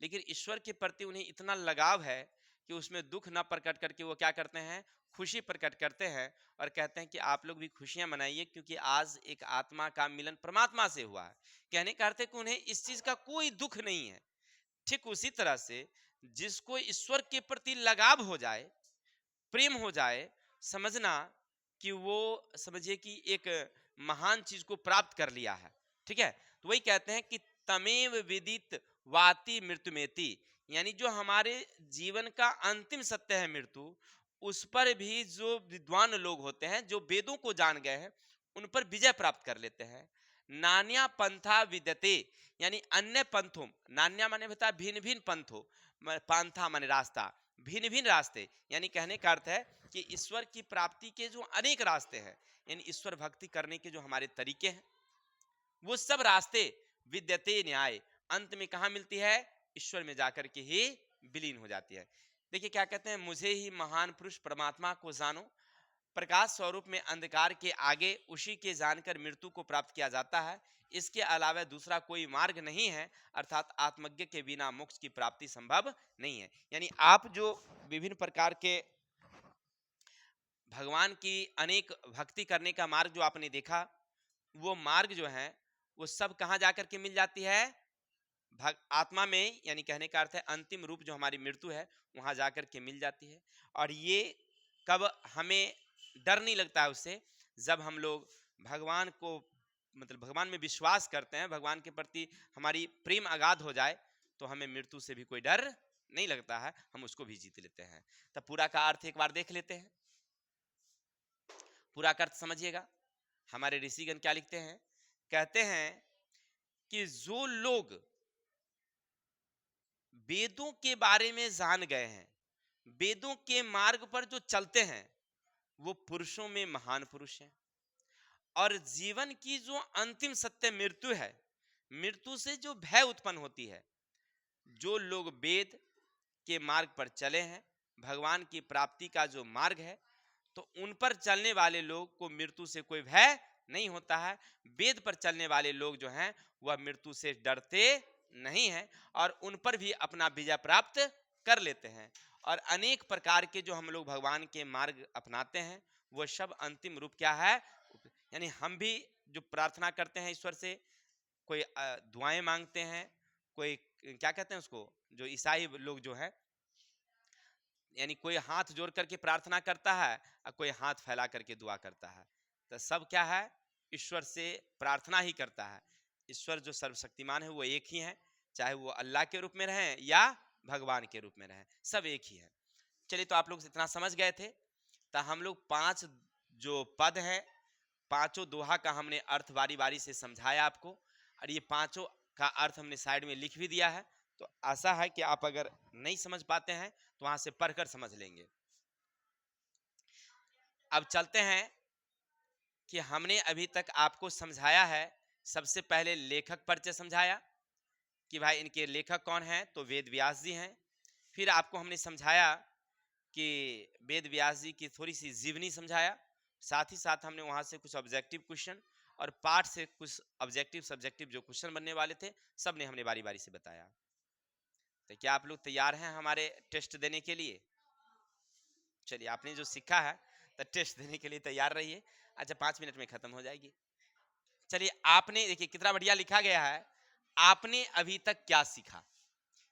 लेकिन ईश्वर के प्रति उन्हें इतना लगाव है कि उसमें दुख न प्रकट करके वो क्या करते हैं? खुशी प्रकट करते हैं और कहते हैं कि आप लोग भी खुशियां मनाइए क्योंकि आज एक आत्मा का मिलन परमात्मा से हुआ है। कहने का अर्थ है कि उन्हें इस चीज का कोई दुख नहीं है। ठीक उसी तरह से जिसको ईश्वर के प्रति लगाव हो जाए, प्रेम हो जाए, समझना कि वो समझिए कि एक महान चीज को प्राप्त कर लिया है। ठीक है, तो वही कहते हैं कि तमेव विदित वाति मृत्युमेति। यानी जो हमारे जीवन का अंतिम सत्य है मृत्यु, उस पर भी जो विद्वान लोग होते हैं, जो वेदों को जान गए हैं, उन पर विजय प्राप्त कर लेते हैं। नान्या पंथा विद्यते, यानी अन्य पंथों, नान्या माने होता है भिन्न भिन्न पंथों, पंथा माने रास्ता, भिन्न भिन्न रास्ते। यानी कहने का अर्थ है कि ईश्वर की प्राप्ति के जो अनेक रास्ते हैं, यानी ईश्वर भक्ति करने के जो हमारे तरीके हैं, वो सब रास्ते विद्यते न्याय अंत में कहाँ मिलती है? ईश्वर में जाकर के ही विलीन हो जाती है। देखिए क्या कहते हैं, मुझे ही महान पुरुष परमात्मा को जानो, प्रकाश स्वरूप में अंधकार के आगे उसी के जानकर मृत्यु को प्राप्त किया जाता है, इसके अलावा दूसरा कोई मार्ग नहीं है, अर्थात आत्मज्ञ के बिना मोक्ष की प्राप्ति संभव नहीं है। यानी आप जो विभिन्न प्रकार के भगवान की अनेक भक्ति करने का मार्ग जो आपने देखा, वो मार्ग जो है वो सब कहाँ जाकर के मिल जाती है, आत्मा में, यानी कहने का अर्थ है अंतिम रूप जो हमारी मृत्यु है वहां जाकर के मिल जाती है। और ये कब हमें डर नहीं लगता है उससे, जब हम लोग भगवान को, मतलब भगवान में विश्वास करते हैं, भगवान के प्रति हमारी प्रेम अगाध हो जाए, तो हमें मृत्यु से भी कोई डर नहीं लगता है, हम उसको भी जीत लेते हैं। तब पूरा का अर्थ एक बार देख लेते हैं। पूरा का अर्थ समझिएगा, हमारे ऋषिगण क्या लिखते हैं, कहते हैं कि जो लोग वेदों के बारे में जान गए हैं, वेदों के मार्ग पर जो चलते हैं, वो पुरुषों में महान पुरुष हैं। और जीवन की जो अंतिम सत्य मृत्यु है, मृत्यु से जो भय उत्पन्न होती है, जो लोग वेद के मार्ग पर चले हैं, भगवान की प्राप्ति का जो मार्ग है, तो उन पर चलने वाले लोग को मृत्यु से कोई भय नहीं होता है। वेद पर चलने वाले लोग जो हैं वह मृत्यु से डरते नहीं हैं और उन पर भी अपना विजय प्राप्त कर लेते हैं। और अनेक प्रकार के जो हम लोग भगवान के मार्ग अपनाते हैं, वह सब अंतिम रूप क्या है, यानी हम भी जो प्रार्थना करते हैं ईश्वर से, कोई दुआएं मांगते हैं, कोई क्या कहते हैं उसको, जो ईसाई लोग जो है, यानी कोई हाथ जोड़ करके प्रार्थना करता है और कोई हाथ फैला करके दुआ करता है, तो सब क्या है, ईश्वर से प्रार्थना ही करता है। ईश्वर जो सर्वशक्तिमान है वो एक ही है, चाहे वो अल्लाह के रूप में रहें या भगवान के रूप में रहें, सब एक ही है। चलिए, तो आप लोग इतना समझ गए थे, तो हम लोग 5 जो पद हैं, पांचों दोहा का हमने अर्थ बारी बारी से समझाया आपको, और ये पांचों का अर्थ हमने साइड में लिख भी दिया है। तो आशा है कि आप अगर नहीं समझ पाते हैं तो वहां से पढ़कर समझ लेंगे। अब चलते हैं कि हमने अभी तक आपको समझाया है, सबसे पहले लेखक परिचय समझाया कि भाई इनके लेखक कौन हैं, तो वेद व्यास जी हैं। फिर आपको हमने समझाया कि वेद व्यास जी की थोड़ी सी जीवनी समझाया, साथ ही साथ हमने वहां से कुछ ऑब्जेक्टिव क्वेश्चन और पाठ से कुछ ऑब्जेक्टिव सब्जेक्टिव जो क्वेश्चन बनने वाले थे, सब ने हमने बारी बारी से बताया। तो क्या आप लोग तैयार हैं हमारे टेस्ट देने के लिए? चलिए, आपने जो सीखा है तो टेस्ट देने के लिए तैयार रहिए। अच्छा, 5 मिनट में खत्म हो जाएगी। चलिए, आपने देखिए कितना बढ़िया लिखा गया है, आपने अभी तक क्या सीखा,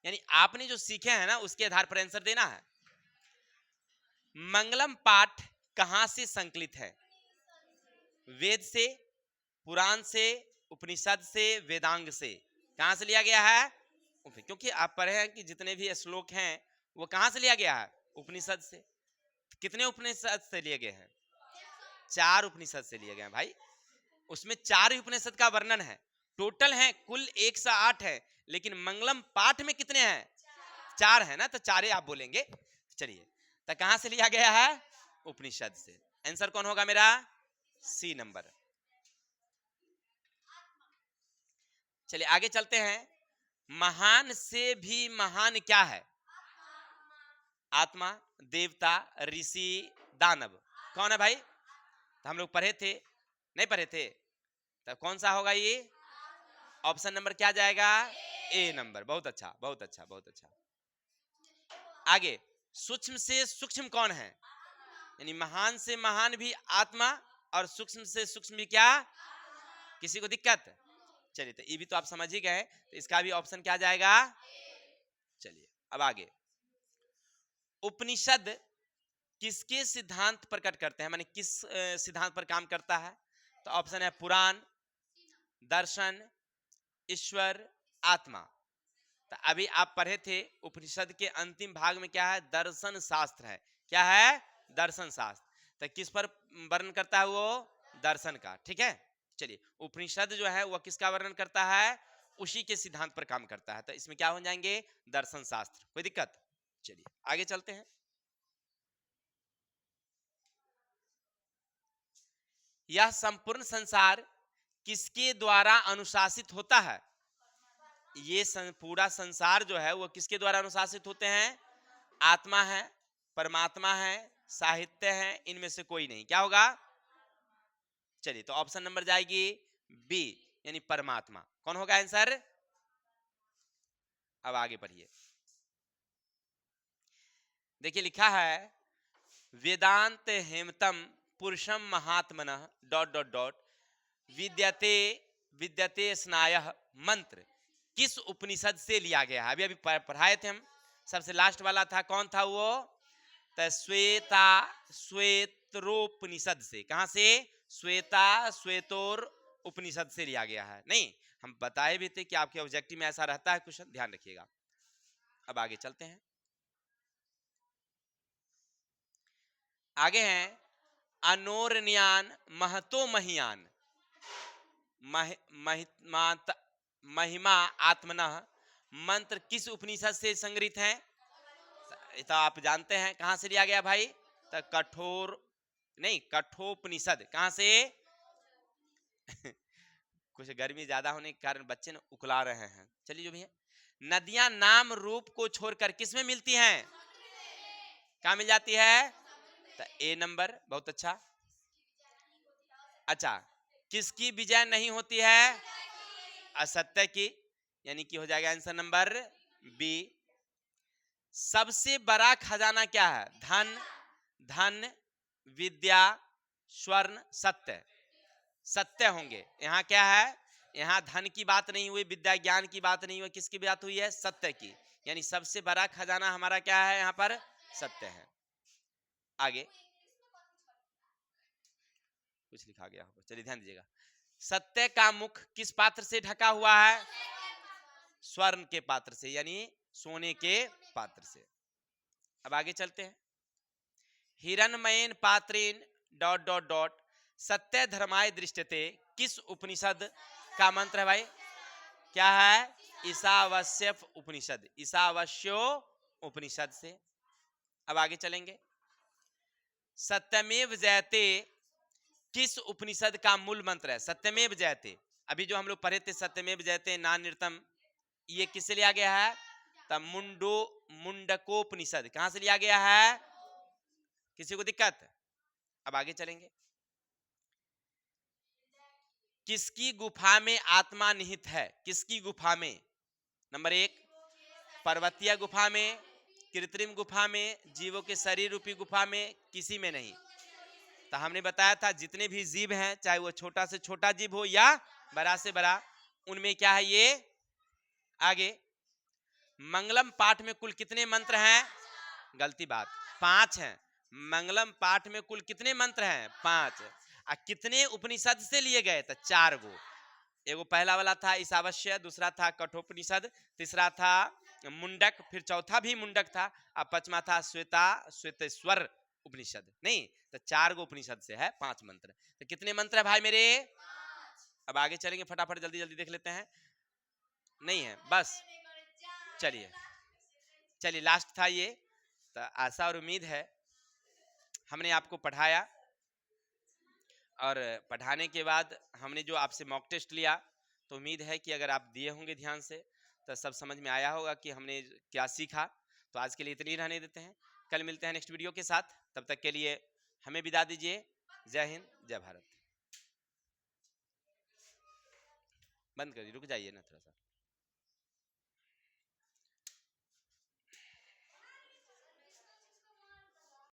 यानी आपने जो सीखे हैं ना उसके आधार पर आंसर देना है। मंगलम पाठ कहां से संकलित है? वेद से, पुराण से, उपनिषद से, वेदांग से। कहां से लिया गया है? क्योंकि आप पढ़े हैं कि जितने भी श्लोक हैं वो कहां से लिया गया है? उपनिषद से। कितने उपनिषद से लिए गए हैं? 4 उपनिषद से लिए गए हैं भाई। उसमें 4 उपनिषद का वर्णन है, टोटल है कुल 108 है, लेकिन मंगलम पाठ में कितने हैं? 4 है ना, तो 4 आप बोलेंगे। चलिए, तो कहां से लिया गया है? उपनिषद से। आंसर कौन होगा मेरा? C number. चलिए आगे चलते हैं। महान से भी महान क्या है? आत्मा, देवता, ऋषि, दानव। कौन है भाई? तो हम लोग पढ़े थे, नहीं पढ़े थे? तो कौन सा होगा ये? ऑप्शन नंबर क्या जाएगा? ए नंबर। बहुत अच्छा, बहुत अच्छा, बहुत अच्छा। आगे, सूक्ष्म से सूक्ष्म कौन है? यानी महान से महान भी आत्मा और सूक्ष्म से सूक्ष्म भी क्या? किसी को दिक्कत? चलिए, तो ये भी तो आप समझ ही गए, तो इसका भी ऑप्शन क्या जाएगा? चलिए अब आगे, उपनिषद किसके सिद्धांत प्रकट करते हैं, माने किस सिद्धांत पर काम करता है? तो ऑप्शन है पुराण, दर्शन, ईश्वर, आत्मा। तो अभी आप पढ़े थे उपनिषद के अंतिम भाग में क्या है? दर्शन शास्त्र है। क्या है? दर्शन शास्त्र। तो किस पर वर्णन करता है वो? दर्शन का। ठीक है, चलिए, उपनिषद जो है वह किसका वर्णन करता है? उसी के सिद्धांत पर काम करता है, तो इसमें क्या हो जाएंगे? दर्शन शास्त्र। कोई दिक्कत? चलिए आगे चलते हैं। यह संपूर्ण संसार किसके द्वारा अनुशासित होता है? ये पूरा संसार जो है वो किसके द्वारा अनुशासित होते हैं? आत्मा है, परमात्मा है, साहित्य है, इनमें से कोई नहीं। क्या होगा? चलिए, तो ऑप्शन नंबर जाएगी बी, यानी परमात्मा। कौन होगा आंसर? अब आगे पढ़िए, देखिए लिखा है वेदांत हेमतम पुरुषम महात्मनः डॉट डॉट डॉट विद्यते विद्यते स्नायः मंत्र किस उपनिषद से लिया गया है? अभी अभी पढ़ाए थे हम, सबसे लास्ट वाला था, कौन था वो? तो श्वेता श्वेतरोपनिषद से। कहां से? श्वेता श्वेतोर उपनिषद से लिया गया है। नहीं, हम बताए भी थे कि आपके ऑब्जेक्टिव में ऐसा रहता है क्वेश्चन, ध्यान रखिएगा। अब आगे चलते हैं, आगे हैं अनोरन्यान महतो महियान महिमा आत्मनः मंत्र किस उपनिषद से संग्रहित है? तो आप जानते हैं कहां से लिया गया भाई? तो कठोर नहीं, कठोपनिषद। कहां से? कुछ गर्मी ज्यादा होने के कारण बच्चे न उकला रहे हैं। चलिए, जो भी है, नदियां नाम रूप को छोड़कर किस में मिलती हैं? कहां मिल जाती है? तो ए नंबर, बहुत अच्छा। अच्छा, किसकी विजय नहीं होती है? असत्य की, यानी कि हो जाएगा आंसर नंबर बी। सबसे बड़ा खजाना क्या है? धन, धन, विद्या, स्वर्ण, सत्य। सत्य होंगे। यहाँ क्या है? यहाँ धन की बात नहीं हुई, विद्या ज्ञान की बात नहीं हुई, किसकी बात हुई है? सत्य की। यानी सबसे बड़ा खजाना हमारा क्या है? यहाँ पर सत्य है। आगे कुछ लिखा गया होगा, चलिए ध्यान दीजिएगा। सत्य का मुख किस पात्र से ढका हुआ है? स्वर्ण के पात्र से, यानी सोने के पात्र से। अब आगे चलते हैं, हिरणमयेन पात्रेन डॉट डॉट डॉट सत्य धर्माय दृष्टते किस उपनिषद का मंत्र है भाई? क्या है? ईशावास्य उपनिषद, ईशावास्यो उपनिषद से। अब आगे चलेंगे, सत्यमेव जयते किस उपनिषद का मूल मंत्र है? सत्यमेव जयते, अभी जो हम लोग पढ़े थे सत्यमेव जयते नान्यतम, ये किससे लिया गया है? तब मुंडकोपनिषद। कहां से लिया गया है? किसी को दिक्कत? अब आगे चलेंगे, किसकी गुफा में आत्मा निहित है? किसकी गुफा में? नंबर एक, पर्वतीय गुफा में, कृत्रिम गुफा में, जीवों के शरीर रूपी गुफा में, किसी में नहीं। तो हमने बताया था जितने भी जीव हैं, चाहे वो छोटा से छोटा जीव हो या बड़ा से बड़ा, उनमें क्या है ये? आगे, मंगलम पाठ में कुल कितने मंत्र हैं? गलती बात, 5 हैं। मंगलम पाठ में कुल कितने मंत्र हैं? 5। कितने उपनिषद से लिए गए? तो 4 गो। एगो पहला वाला था ईशावास्य, दूसरा था कठोपनिषद, तीसरा था मुंडक, फिर चौथा भी मुंडक था, अब 5वां था श्वेतेश्वर उपनिषद। नहीं, तो 4 गो उपनिषद से है 5 मंत्र। तो कितने मंत्र है भाई मेरे? अब आगे चलेंगे, फटाफट जल्दी जल्दी देख लेते हैं। नहीं है बस, चलिए चलिए, लास्ट था ये। तो आशा और उम्मीद है हमने आपको पढ़ाया, और पढ़ाने के बाद हमने जो आपसे मॉक टेस्ट लिया, तो उम्मीद है कि अगर आप दिए होंगे ध्यान से तो सब समझ में आया होगा कि हमने क्या सीखा। तो आज के लिए इतनी रहने देते हैं, कल मिलते हैं नेक्स्ट वीडियो के साथ। तब तक के लिए हमें विदा दीजिए। जय हिंद, जय भारत। बंद करिए, रुक जाइए ना थोड़ा सा।